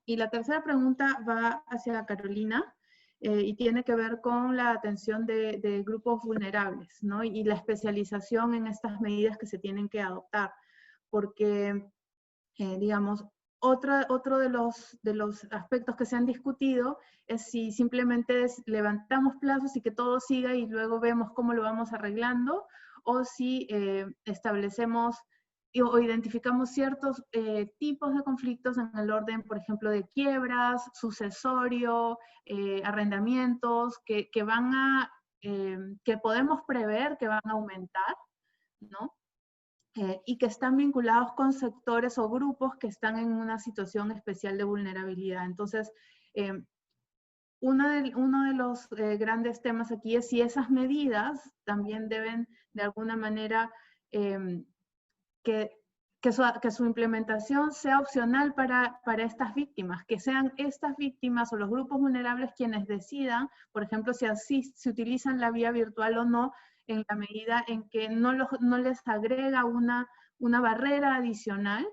Y la tercera pregunta va hacia Carolina, y tiene que ver con la atención de grupos vulnerables, ¿no? Y la especialización en estas medidas que se tienen que adoptar, porque, digamos, otro de los aspectos que se han discutido es si simplemente levantamos plazos y que todo siga y luego vemos cómo lo vamos arreglando, o si establecemos o identificamos ciertos tipos de conflictos en el orden, por ejemplo, de quiebras, sucesorio, arrendamientos, que podemos prever que van a aumentar, ¿no? Y que están vinculados con sectores o grupos que están en una situación especial de vulnerabilidad. Entonces, uno de los grandes temas aquí es si esas medidas también deben, de alguna manera, que su implementación sea opcional para estas víctimas, que sean estas víctimas o los grupos vulnerables quienes decidan, por ejemplo, si utilizan la vía virtual o no, en la medida en que no les agrega una barrera adicional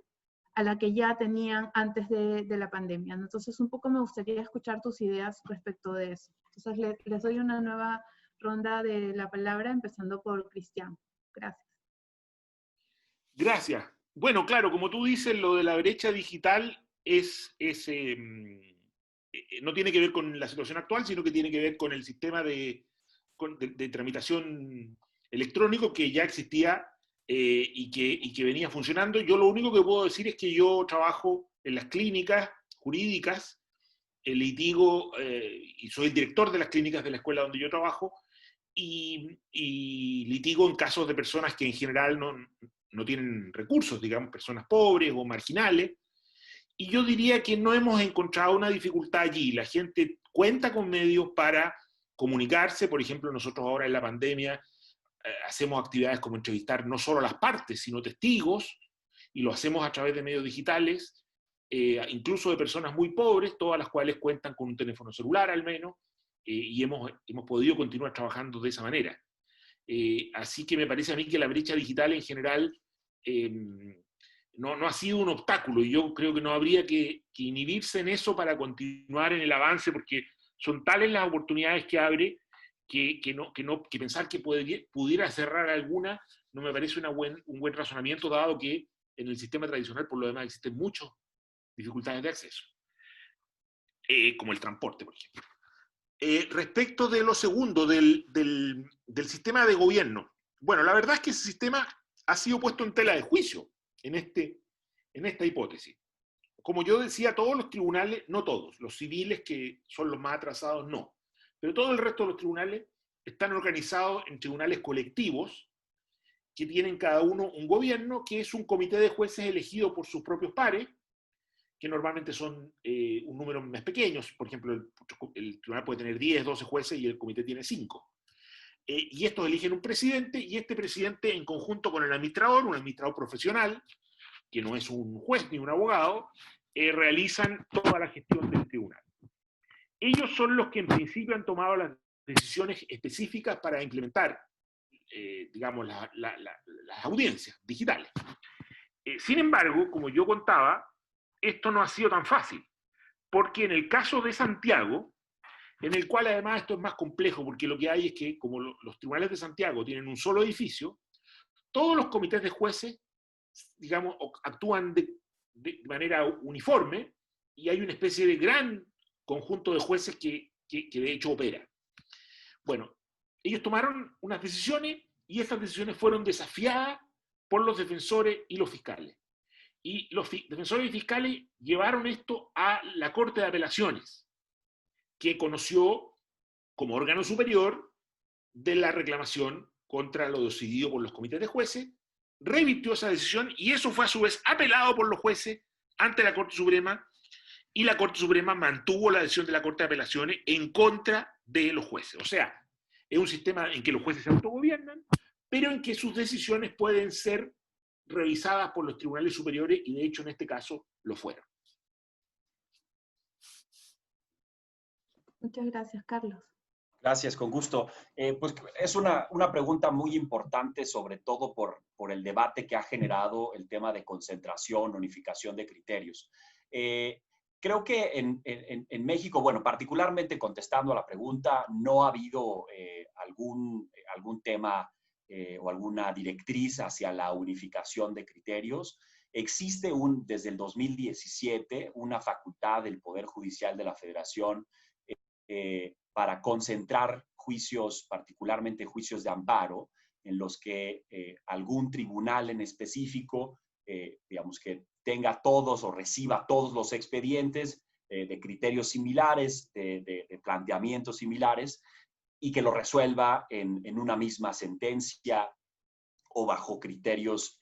a la que ya tenían antes de la pandemia. Entonces, un poco me gustaría escuchar tus ideas respecto de eso. Entonces, les doy una nueva ronda de la palabra, empezando por Cristian. Gracias. Gracias. Bueno, claro, como tú dices, lo de la brecha digital no tiene que ver con la situación actual, sino que tiene que ver con el sistema de tramitación electrónico que ya existía y que venía funcionando. Yo lo único que puedo decir es que yo trabajo en las clínicas jurídicas, litigo, y soy el director de las clínicas de la escuela donde yo trabajo, y litigo en casos de personas que en general no tienen recursos, digamos, personas pobres o marginales. Y yo diría que no hemos encontrado una dificultad allí. La gente cuenta con medios para comunicarse. Por ejemplo, nosotros ahora en la pandemia hacemos actividades como entrevistar no solo a las partes, sino testigos, y lo hacemos a través de medios digitales, incluso de personas muy pobres, todas las cuales cuentan con un teléfono celular al menos, y hemos podido continuar trabajando de esa manera. Así que me parece a mí que la brecha digital en general no ha sido un obstáculo, y yo creo que no habría que inhibirse en eso para continuar en el avance, porque son tales las oportunidades que abre que pensar que pudiera cerrar alguna no me parece un buen razonamiento, dado que en el sistema tradicional por lo demás existen muchas dificultades de acceso, como el transporte, por ejemplo. Respecto de lo segundo, del sistema de gobierno, bueno, la verdad es que ese sistema ha sido puesto en tela de juicio en esta hipótesis. Como yo decía, todos los tribunales, no todos, los civiles que son los más atrasados, no, pero todo el resto de los tribunales están organizados en tribunales colectivos que tienen cada uno un gobierno, que es un comité de jueces elegido por sus propios pares, que normalmente son un número más pequeño. Por ejemplo, el tribunal puede tener 10, 12 jueces y el comité tiene 5. Y estos eligen un presidente, y este presidente, en conjunto con el administrador, un administrador profesional, que no es un juez ni un abogado, realizan toda la gestión del tribunal. Ellos son los que en principio han tomado las decisiones específicas para implementar, digamos, las audiencias digitales. Sin embargo, como yo contaba, esto no ha sido tan fácil, porque en el caso de Santiago, en el cual además esto es más complejo, porque lo que hay es que, como los tribunales de Santiago tienen un solo edificio, todos los comités de jueces, digamos, actúan de manera uniforme, y hay una especie de gran conjunto de jueces que de hecho opera. Bueno, ellos tomaron unas decisiones, y estas decisiones fueron desafiadas por los defensores y los fiscales. Y los defensores y fiscales llevaron esto a la Corte de Apelaciones, que conoció como órgano superior de la reclamación contra lo decidido por los comités de jueces, revirtió esa decisión, y eso fue a su vez apelado por los jueces ante la Corte Suprema, y la Corte Suprema mantuvo la decisión de la Corte de Apelaciones en contra de los jueces. O sea, es un sistema en que los jueces se autogobiernan, pero en que sus decisiones pueden ser revisadas por los tribunales superiores, y de hecho en este caso lo fueron. Muchas gracias, Carlos. Gracias, con gusto. Pues es una pregunta muy importante, sobre todo por el debate que ha generado el tema de concentración, unificación de criterios. Creo que en México, bueno, particularmente contestando a la pregunta, no ha habido algún tema o alguna directriz hacia la unificación de criterios. Existe desde el 2017 una facultad del Poder Judicial de la Federación para concentrar juicios, particularmente juicios de amparo, en los que algún tribunal en específico, digamos, que tenga todos o reciba todos los expedientes de criterios similares, de planteamientos similares, y que lo resuelva en una misma sentencia o bajo criterios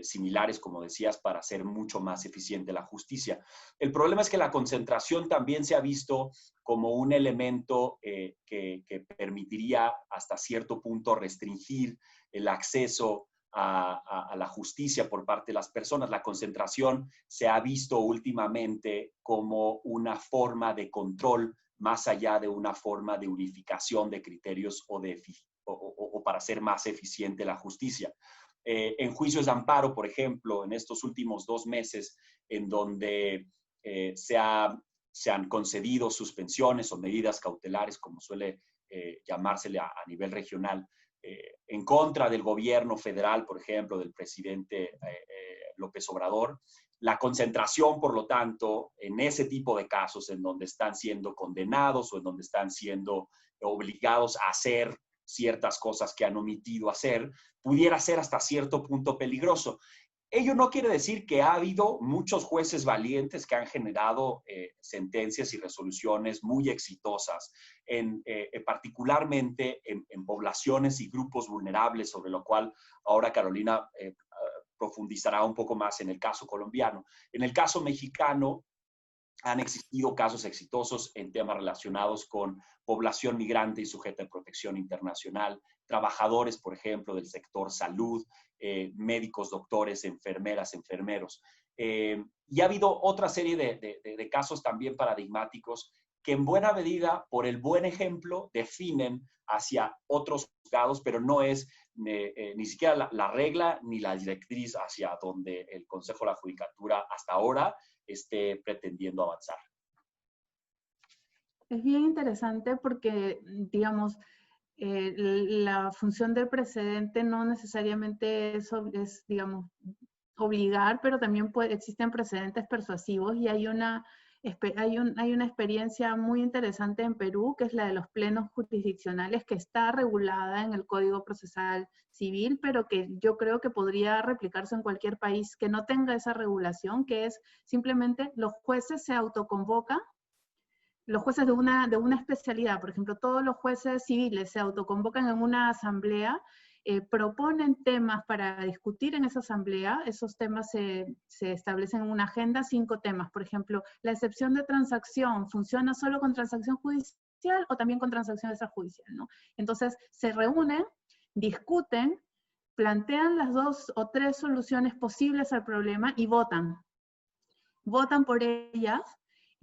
similares, como decías, para hacer mucho más eficiente la justicia. El problema es que la concentración también se ha visto como un elemento que permitiría hasta cierto punto restringir el acceso a la justicia por parte de las personas. La concentración se ha visto últimamente como una forma de control más allá de una forma de unificación de criterios o para hacer más eficiente la justicia. En juicios de amparo, por ejemplo, en estos últimos 2 meses, en donde se han concedido suspensiones o medidas cautelares, como suele llamársele a nivel regional, en contra del gobierno federal, por ejemplo, del presidente López Obrador, la concentración, por lo tanto, en ese tipo de casos en donde están siendo condenados o en donde están siendo obligados a hacer ciertas cosas que han omitido hacer, pudiera ser hasta cierto punto peligroso. Ello no quiere decir que ha habido muchos jueces valientes que han generado sentencias y resoluciones muy exitosas, particularmente en poblaciones y grupos vulnerables, sobre lo cual ahora Carolina profundizará un poco más en el caso colombiano. En el caso mexicano, han existido casos exitosos en temas relacionados con población migrante y sujeta de protección internacional, trabajadores, por ejemplo, del sector salud, médicos, doctores, enfermeras, enfermeros. Y ha habido otra serie de casos también paradigmáticos que en buena medida, por el buen ejemplo, definen hacia otros juzgados, pero no es ni siquiera la regla ni la directriz hacia donde el Consejo de la Judicatura hasta ahora esté pretendiendo avanzar. Es bien interesante porque, digamos, la función del precedente no necesariamente es, digamos, obligar, pero también existen precedentes persuasivos y hay una experiencia muy interesante en Perú, que es la de los plenos jurisdiccionales, que está regulada en el Código Procesal Civil, pero que yo creo que podría replicarse en cualquier país que no tenga esa regulación, que es simplemente los jueces se autoconvocan, los jueces de una especialidad, por ejemplo, todos los jueces civiles se autoconvocan en una asamblea, proponen temas para discutir en esa asamblea, esos temas se establecen en una agenda, 5 temas, por ejemplo, la excepción de transacción, ¿funciona solo con transacción judicial o también con transacción extrajudicial, ¿no? Entonces, se reúnen, discuten, plantean las 2 o 3 soluciones posibles al problema y votan por ellas.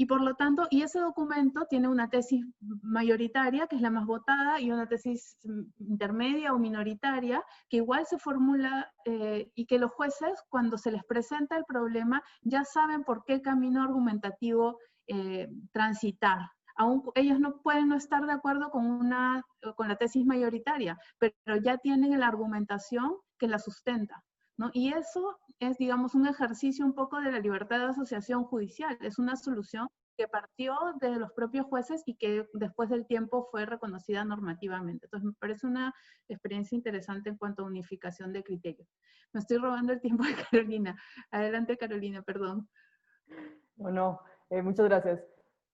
Y por lo tanto, y ese documento tiene una tesis mayoritaria, que es la más votada, y una tesis intermedia o minoritaria, que igual se formula, y que los jueces, cuando se les presenta el problema, ya saben por qué camino argumentativo transitar. Aún ellos no pueden no estar de acuerdo con la tesis mayoritaria, pero ya tienen la argumentación que la sustenta, ¿no? Y eso es, digamos, un ejercicio un poco de la libertad de asociación judicial. Es una solución que partió de los propios jueces y que después del tiempo fue reconocida normativamente. Entonces, me parece una experiencia interesante en cuanto a unificación de criterios. Me estoy robando el tiempo de Carolina. Adelante, Carolina, perdón. Bueno, muchas gracias.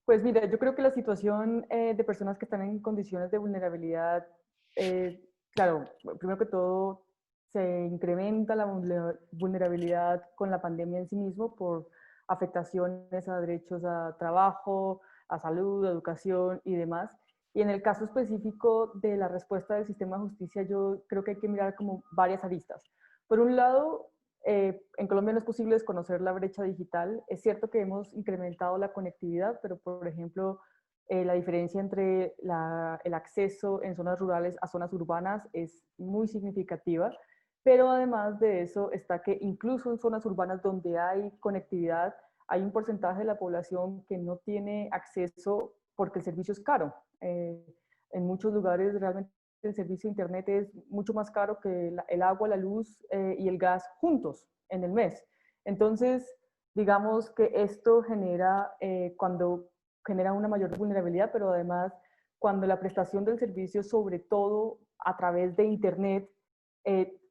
Pues mira, yo creo que la situación de personas que están en condiciones de vulnerabilidad, claro, primero que todo, se incrementa la vulnerabilidad con la pandemia en sí mismo por afectaciones a derechos a trabajo, a salud, a educación y demás. Y en el caso específico de la respuesta del sistema de justicia, yo creo que hay que mirar como varias aristas. Por un lado, en Colombia no es posible desconocer la brecha digital. Es cierto que hemos incrementado la conectividad, pero por ejemplo, la diferencia entre el acceso en zonas rurales a zonas urbanas es muy significativa. Pero además de eso está que incluso en zonas urbanas donde hay conectividad, hay un porcentaje de la población que no tiene acceso porque el servicio es caro. En muchos lugares realmente el servicio de internet es mucho más caro que el agua, la luz y el gas juntos en el mes. Entonces, digamos que esto genera, cuando genera una mayor vulnerabilidad, pero además cuando la prestación del servicio, sobre todo a través de internet,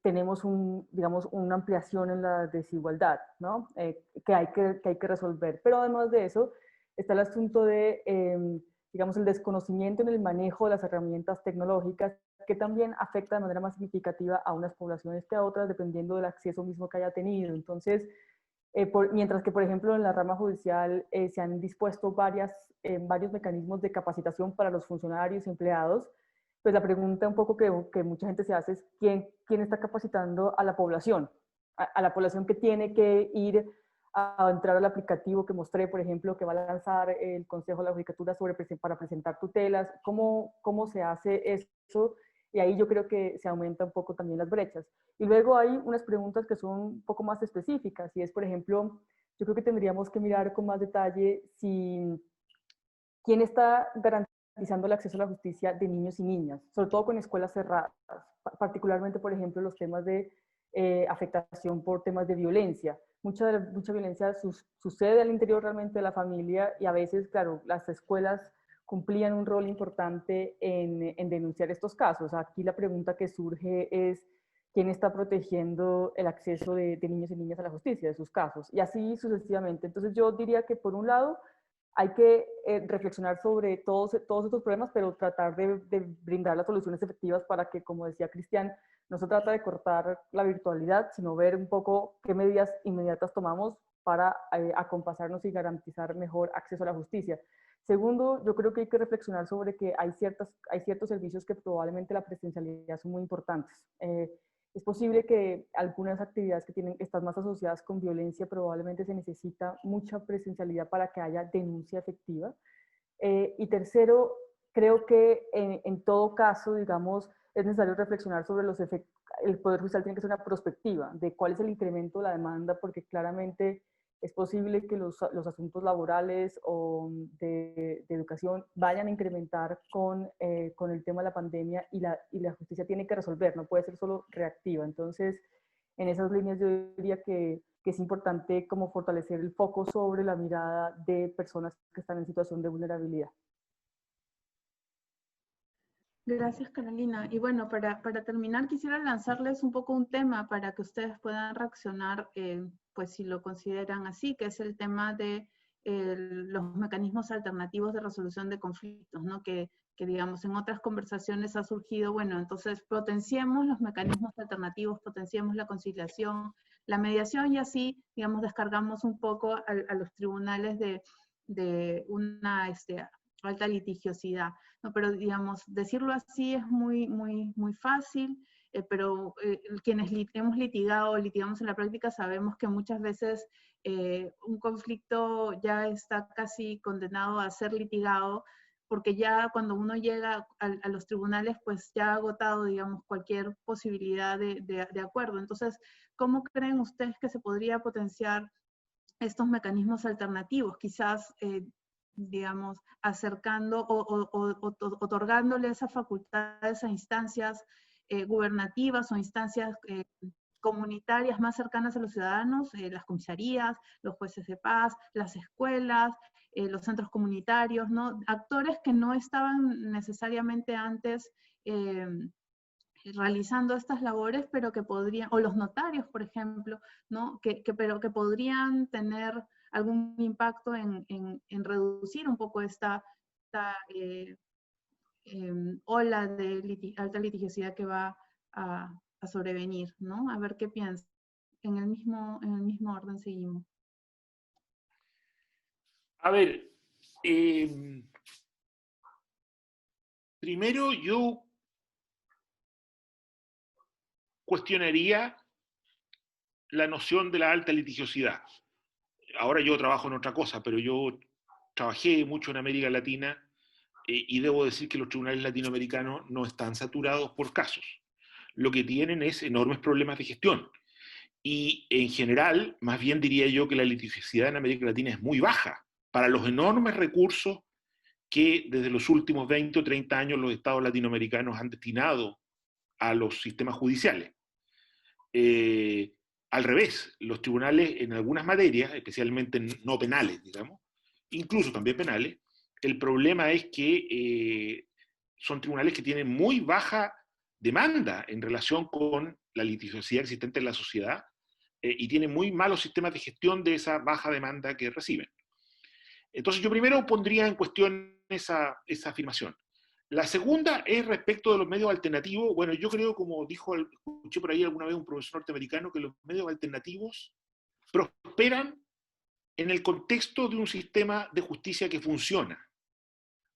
tenemos digamos, una ampliación en la desigualdad, ¿no? Que hay que resolver. Pero además de eso, está el asunto de, digamos, el desconocimiento en el manejo de las herramientas tecnológicas, que también afecta de manera más significativa a unas poblaciones que a otras, dependiendo del acceso mismo que haya tenido. Entonces, mientras que, por ejemplo, en la rama judicial se han dispuesto varios mecanismos de capacitación para los funcionarios y empleados, pues la pregunta un poco que mucha gente se hace es ¿quién está capacitando a la población? A la población que tiene que ir a entrar al aplicativo que mostré, por ejemplo, que va a lanzar el Consejo de la Judicatura para presentar tutelas. ¿Cómo se hace eso? Y ahí yo creo que se aumenta un poco también las brechas. Y luego hay unas preguntas que son un poco más específicas, y es, por ejemplo, yo creo que tendríamos que mirar con más detalle quién está garantizando el acceso a la justicia de niños y niñas, sobre todo con escuelas cerradas, particularmente, por ejemplo, los temas de afectación por temas de violencia. Mucha violencia sucede al interior realmente de la familia, y a veces, claro, las escuelas cumplían un rol importante en denunciar estos casos. Aquí la pregunta que surge es, quién está protegiendo el acceso de niños y niñas a la justicia, de sus casos, y así sucesivamente. Entonces yo diría que por un lado hay que reflexionar sobre todos estos problemas, pero tratar de brindar las soluciones efectivas para que, como decía Cristian, no se trata de cortar la virtualidad, sino ver un poco qué medidas inmediatas tomamos para acompasarnos y garantizar mejor acceso a la justicia. Segundo, yo creo que hay que reflexionar sobre que hay ciertos servicios que probablemente la presencialidad son muy importantes. Es posible que algunas actividades que están más asociadas con violencia probablemente se necesita mucha presencialidad para que haya denuncia efectiva. Y tercero, creo que en todo caso, digamos, es necesario reflexionar sobre los efectos. El Poder Judicial tiene que ser una perspectiva de cuál es el incremento de la demanda, porque claramente es posible que los asuntos laborales o de educación vayan a incrementar con el tema de la pandemia y la justicia tiene que resolver, no puede ser solo reactiva. Entonces, en esas líneas yo diría que es importante como fortalecer el foco sobre la mirada de personas que están en situación de vulnerabilidad. Gracias, Carolina. Y bueno, para terminar, quisiera lanzarles un poco un tema para que ustedes puedan reaccionar, pues si lo consideran así, que es el tema de los mecanismos alternativos de resolución de conflictos, ¿no? Que digamos en otras conversaciones ha surgido, bueno, entonces potenciemos los mecanismos alternativos, potenciemos la conciliación, la mediación y así, digamos, descargamos un poco a los tribunales de una alta litigiosidad. No, pero digamos, decirlo así es muy fácil, pero quienes hemos litigamos en la práctica sabemos que muchas veces un conflicto ya está casi condenado a ser litigado, porque ya cuando uno llega a los tribunales, pues ya ha agotado, digamos, cualquier posibilidad de acuerdo. Entonces, ¿cómo creen ustedes que se podría potenciar estos mecanismos alternativos? Quizás digamos, acercando o otorgándole esas facultades a instancias gubernativas o instancias comunitarias más cercanas a los ciudadanos, las comisarías, los jueces de paz, las escuelas, los centros comunitarios, ¿no? Actores que no estaban necesariamente antes realizando estas labores, pero que podrían, o los notarios, por ejemplo, ¿no? Pero que podrían tener algún impacto en reducir un poco esta ola de alta litigiosidad que va a sobrevenir, ¿no? A ver qué piensan. En el mismo orden seguimos. A ver, primero yo cuestionaría la noción de la alta litigiosidad. Ahora yo trabajo en otra cosa, pero yo trabajé mucho en América Latina y debo decir que los tribunales latinoamericanos no están saturados por casos. Lo que tienen es enormes problemas de gestión. Y en general, más bien diría yo que la litigiosidad en América Latina es muy baja para los enormes recursos que desde los últimos 20 o 30 años los estados latinoamericanos han destinado a los sistemas judiciales. Al revés, los tribunales en algunas materias, especialmente no penales, digamos, incluso también penales, el problema es que son tribunales que tienen muy baja demanda en relación con la litigiosidad existente en la sociedad y tienen muy malos sistemas de gestión de esa baja demanda que reciben. Entonces yo primero pondría en cuestión esa afirmación. La segunda es respecto de los medios alternativos. Bueno, yo creo, como escuché por ahí alguna vez un profesor norteamericano, que los medios alternativos prosperan en el contexto de un sistema de justicia que funciona.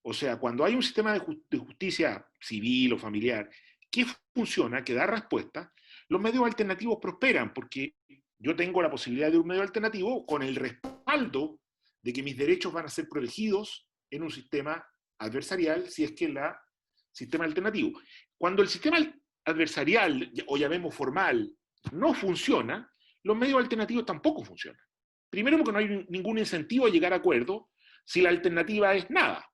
O sea, cuando hay un sistema de justicia civil o familiar que funciona, que da respuesta, los medios alternativos prosperan, porque yo tengo la posibilidad de un medio alternativo con el respaldo de que mis derechos van a ser protegidos en un sistema adversarial si es que el sistema alternativo. Cuando el sistema adversarial, o llamemos formal, no funciona, los medios alternativos tampoco funcionan. Primero porque no hay ningún incentivo a llegar a acuerdo si la alternativa es nada.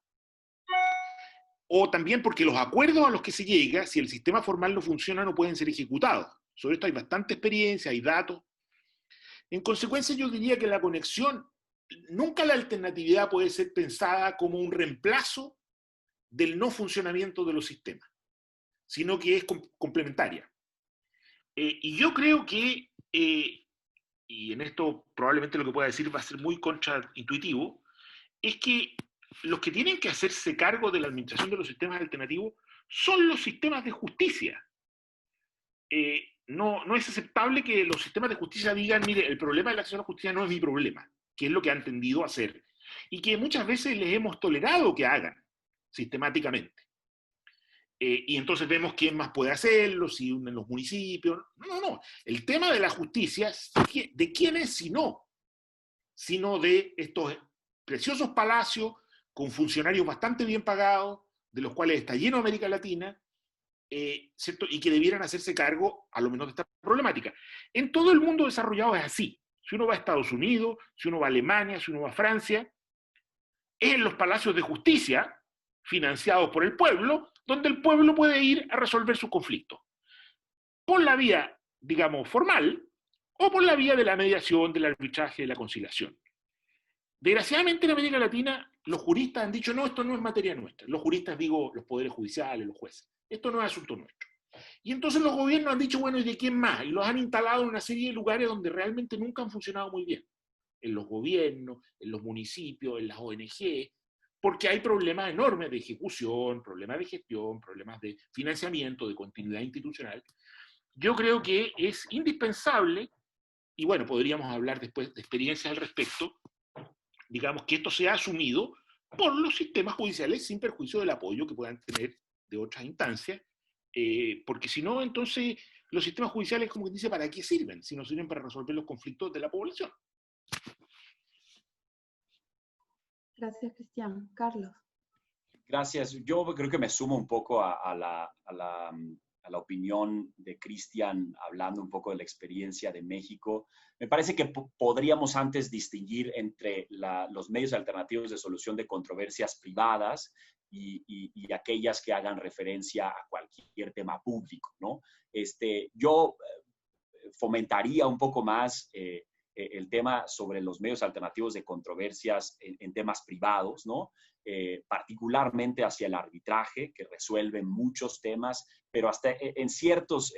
O también porque los acuerdos a los que se llega, si el sistema formal no funciona, no pueden ser ejecutados. Sobre esto hay bastante experiencia, hay datos. En consecuencia, yo diría que la conexión, nunca la alternatividad puede ser pensada como un reemplazo del no funcionamiento de los sistemas, sino que es complementaria. Y yo creo que, y en esto probablemente lo que pueda decir va a ser muy contraintuitivo, es que los que tienen que hacerse cargo de la administración de los sistemas alternativos son los sistemas de justicia. No es aceptable que los sistemas de justicia digan, mire, el problema de la acceso a la justicia no es mi problema, que es lo que han tendido a hacer, y que muchas veces les hemos tolerado que hagan sistemáticamente. Y entonces vemos quién más puede hacerlo, si en los municipios. No. El tema de la justicia, ¿de quién es si no? Sino de estos preciosos palacios con funcionarios bastante bien pagados, de los cuales está lleno América Latina, ¿cierto? Y que debieran hacerse cargo a lo menos de esta problemática. En todo el mundo desarrollado es así. Si uno va a Estados Unidos, si uno va a Alemania, si uno va a Francia, es en los palacios de justicia, financiados por el pueblo, donde el pueblo puede ir a resolver sus conflictos. Por la vía, digamos, formal, o por la vía de la mediación, del arbitraje, de la conciliación. Desgraciadamente en América Latina los juristas han dicho, no, esto no es materia nuestra. Los juristas, digo, los poderes judiciales, los jueces. Esto no es asunto nuestro. Y entonces los gobiernos han dicho, bueno, ¿y de quién más? Y los han instalado en una serie de lugares donde realmente nunca han funcionado muy bien. En los gobiernos, en los municipios, en las ONG, porque hay problemas enormes de ejecución, problemas de gestión, problemas de financiamiento, de continuidad institucional. Yo creo que es indispensable, y bueno, podríamos hablar después de experiencias al respecto, digamos que esto sea asumido por los sistemas judiciales sin perjuicio del apoyo que puedan tener de otras instancias, porque si no, entonces los sistemas judiciales, como que dice, ¿para qué sirven? Si no sirven para resolver los conflictos de la población. Gracias, Cristian. Carlos. Gracias. Yo creo que me sumo un poco a la opinión de Cristian, hablando un poco de la experiencia de México. Me parece que podríamos antes distinguir entre los medios alternativos de solución de controversias privadas y aquellas que hagan referencia a cualquier tema público, ¿no? Yo fomentaría un poco más el tema sobre los medios alternativos de controversias en temas privados, ¿no? Particularmente hacia el arbitraje, que resuelve muchos temas, pero hasta en ciertos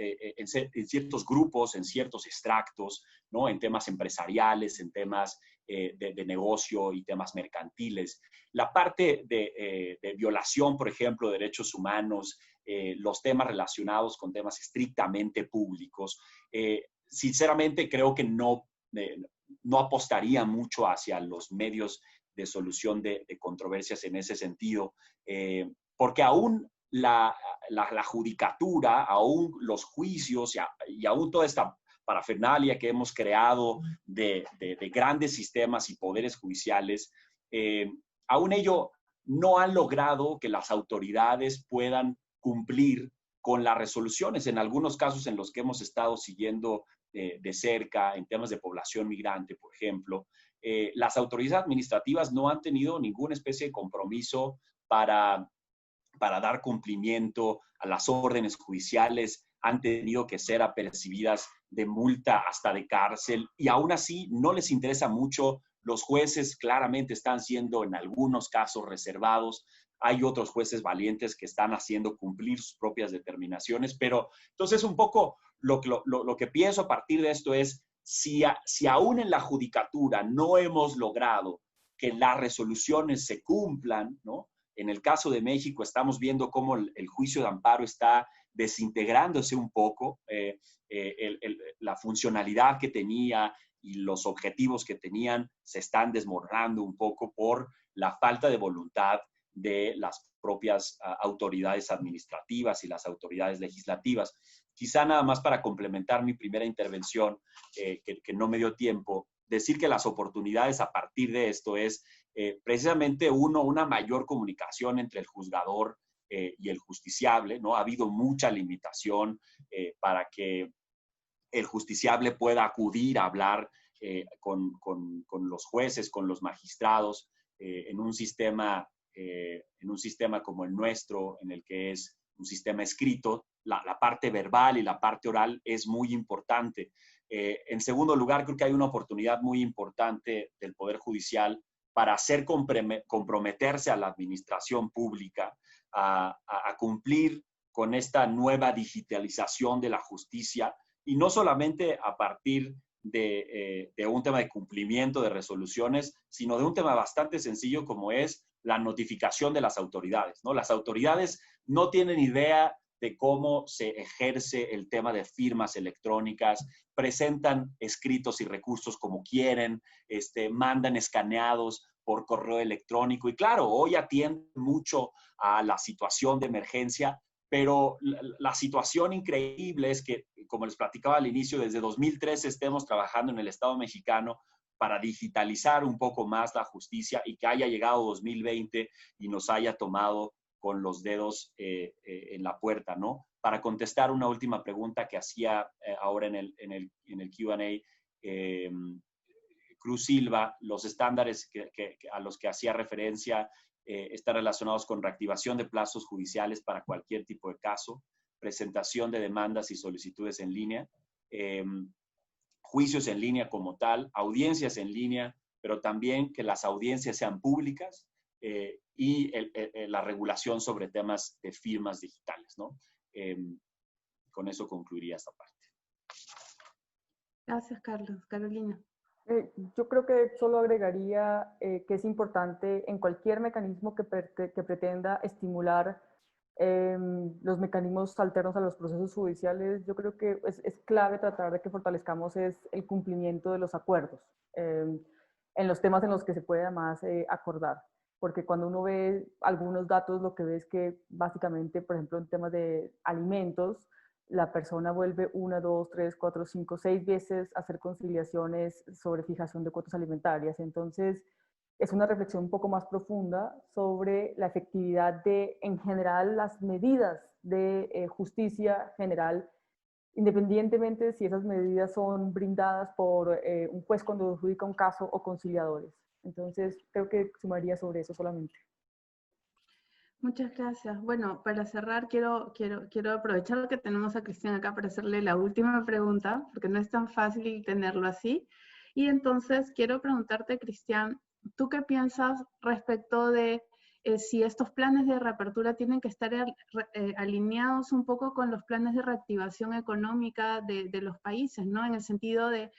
grupos, en ciertos extractos, ¿no? En temas empresariales, en temas de negocio y temas mercantiles. La parte de violación, por ejemplo, de derechos humanos, los temas relacionados con temas estrictamente públicos, sinceramente creo que no apostaría mucho hacia los medios de solución de controversias en ese sentido, porque aún la judicatura, aún los juicios y aún toda esta parafernalia que hemos creado de grandes sistemas y poderes judiciales, aún ello no han logrado que las autoridades puedan cumplir con las resoluciones. En algunos casos en los que hemos estado siguiendo de cerca, en temas de población migrante, por ejemplo, las autoridades administrativas no han tenido ninguna especie de compromiso para dar cumplimiento a las órdenes judiciales, han tenido que ser apercibidas de multa hasta de cárcel, y aún así no les interesa mucho. Los jueces claramente están siendo en algunos casos reservados. Hay otros jueces valientes que están haciendo cumplir sus propias determinaciones, pero entonces un poco lo que pienso a partir de esto es, si aún en la judicatura no hemos logrado que las resoluciones se cumplan, ¿no? En el caso de México estamos viendo cómo el juicio de amparo está desintegrándose un poco, la funcionalidad que tenía y los objetivos que tenían se están desmoronando un poco por la falta de voluntad de las propias autoridades administrativas y las autoridades legislativas. Quizá nada más para complementar mi primera intervención, que no me dio tiempo, decir que las oportunidades a partir de esto es precisamente una mayor comunicación entre el juzgador y el justiciable, ¿no? Ha habido mucha limitación para que el justiciable pueda acudir a hablar con los jueces, con los magistrados, en un sistema como el nuestro, en el que es un sistema escrito. La parte verbal y la parte oral es muy importante. En segundo lugar, creo que hay una oportunidad muy importante del Poder Judicial para hacer comprometerse a la administración pública a cumplir con esta nueva digitalización de la justicia. y no solamente a partir de un tema de cumplimiento de resoluciones, sino de un tema bastante sencillo como es la notificación de las autoridades, ¿no? Las autoridades no tienen idea de cómo se ejerce el tema de firmas electrónicas, presentan escritos y recursos como quieren, mandan escaneados por correo electrónico. Y claro, hoy atienden mucho a la situación de emergencia, pero la situación increíble es que, como les platicaba al inicio, desde 2013 estemos trabajando en el Estado mexicano para digitalizar un poco más la justicia y que haya llegado 2020 y nos haya tomado con los dedos en la puerta, ¿no? Para contestar una última pregunta que hacía ahora en el Q&A, Cruz Silva, los estándares a los que hacía referencia están relacionados con reactivación de plazos judiciales para cualquier tipo de caso, presentación de demandas y solicitudes en línea, juicios en línea como tal, audiencias en línea, pero también que las audiencias sean públicas y la regulación sobre temas de firmas digitales, ¿no? Con eso concluiría esta parte. Gracias, Carlos. Carolina. Yo creo que solo agregaría que es importante en cualquier mecanismo que pretenda estimular los mecanismos alternos a los procesos judiciales. Yo creo que es clave tratar de que fortalezcamos el cumplimiento de los acuerdos en los temas en los que se puede además acordar. Porque cuando uno ve algunos datos, lo que ve es que básicamente, por ejemplo, en temas de alimentos, la persona vuelve 1, 2, 3, 4, 5, 6 veces a hacer conciliaciones sobre fijación de cuotas alimentarias. Entonces, es una reflexión un poco más profunda sobre la efectividad de, en general, las medidas de justicia general, independientemente de si esas medidas son brindadas por un juez cuando adjudica un caso o conciliadores. Entonces, creo que sumaría sobre eso solamente. Muchas gracias. Bueno, para cerrar, quiero aprovechar que tenemos a Cristian acá para hacerle la última pregunta, porque no es tan fácil tenerlo así. Y entonces quiero preguntarte, Cristian, ¿tú qué piensas respecto de si estos planes de reapertura tienen que estar alineados un poco con los planes de reactivación económica de los países, ¿no? En el sentido de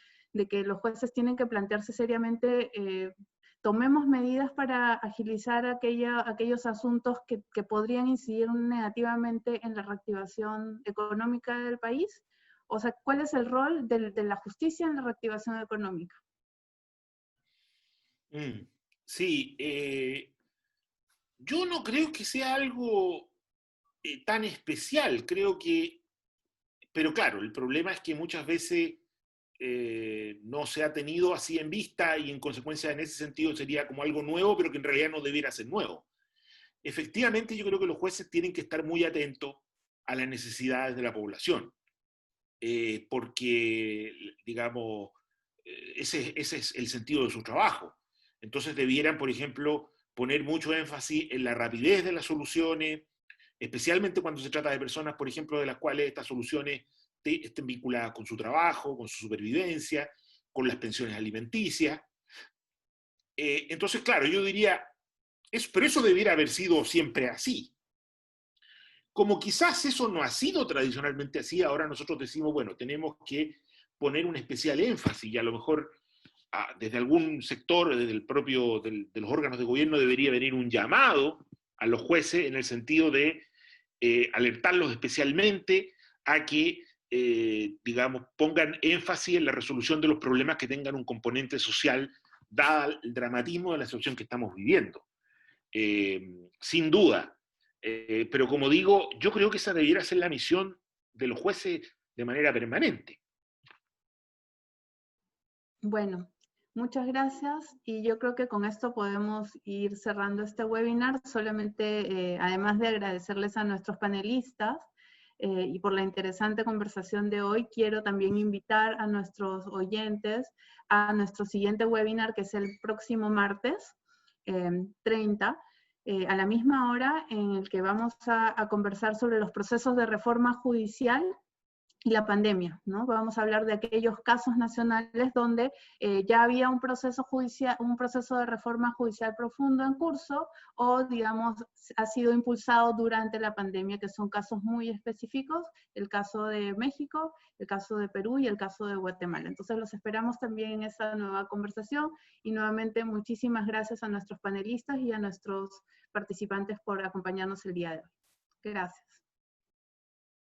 que los jueces tienen que plantearse seriamente tomemos medidas para agilizar aquellos asuntos que podrían incidir negativamente en la reactivación económica del país. O sea, ¿cuál es el rol de la justicia en la reactivación económica? Sí, yo no creo que sea algo tan especial, creo que, pero claro, el problema es que muchas veces no se ha tenido así en vista y en consecuencia en ese sentido sería como algo nuevo, pero que en realidad no debiera ser nuevo. Efectivamente, yo creo que los jueces tienen que estar muy atentos a las necesidades de la población, porque, digamos, ese es el sentido de su trabajo. Entonces debieran, por ejemplo, poner mucho énfasis en la rapidez de las soluciones, especialmente cuando se trata de personas, por ejemplo, de las cuales estas soluciones estén vinculadas con su trabajo, con su supervivencia, con las pensiones alimenticias. Entonces, claro, yo diría, pero eso debiera haber sido siempre así. Como quizás eso no ha sido tradicionalmente así, ahora nosotros decimos, bueno, tenemos que poner un especial énfasis y a lo mejor desde algún sector, desde el propio, de los órganos de gobierno debería venir un llamado a los jueces en el sentido de alertarlos especialmente a que digamos, pongan énfasis en la resolución de los problemas que tengan un componente social, dada el dramatismo de la situación que estamos viviendo. Sin duda. Pero como digo, yo creo que esa debiera ser la misión de los jueces de manera permanente. Bueno, muchas gracias y yo creo que con esto podemos ir cerrando este webinar. Solamente, además de agradecerles a nuestros panelistas, y por la interesante conversación de hoy, quiero también invitar a nuestros oyentes a nuestro siguiente webinar, que es el próximo martes 30, a la misma hora, en el que vamos a conversar sobre los procesos de reforma judicial y la pandemia, ¿no? Vamos a hablar de aquellos casos nacionales donde ya había un proceso judicial, un proceso de reforma judicial profundo en curso, o digamos, ha sido impulsado durante la pandemia, que son casos muy específicos, el caso de México, el caso de Perú y el caso de Guatemala. Entonces los esperamos también en esta nueva conversación, y nuevamente muchísimas gracias a nuestros panelistas y a nuestros participantes por acompañarnos el día de hoy. Gracias.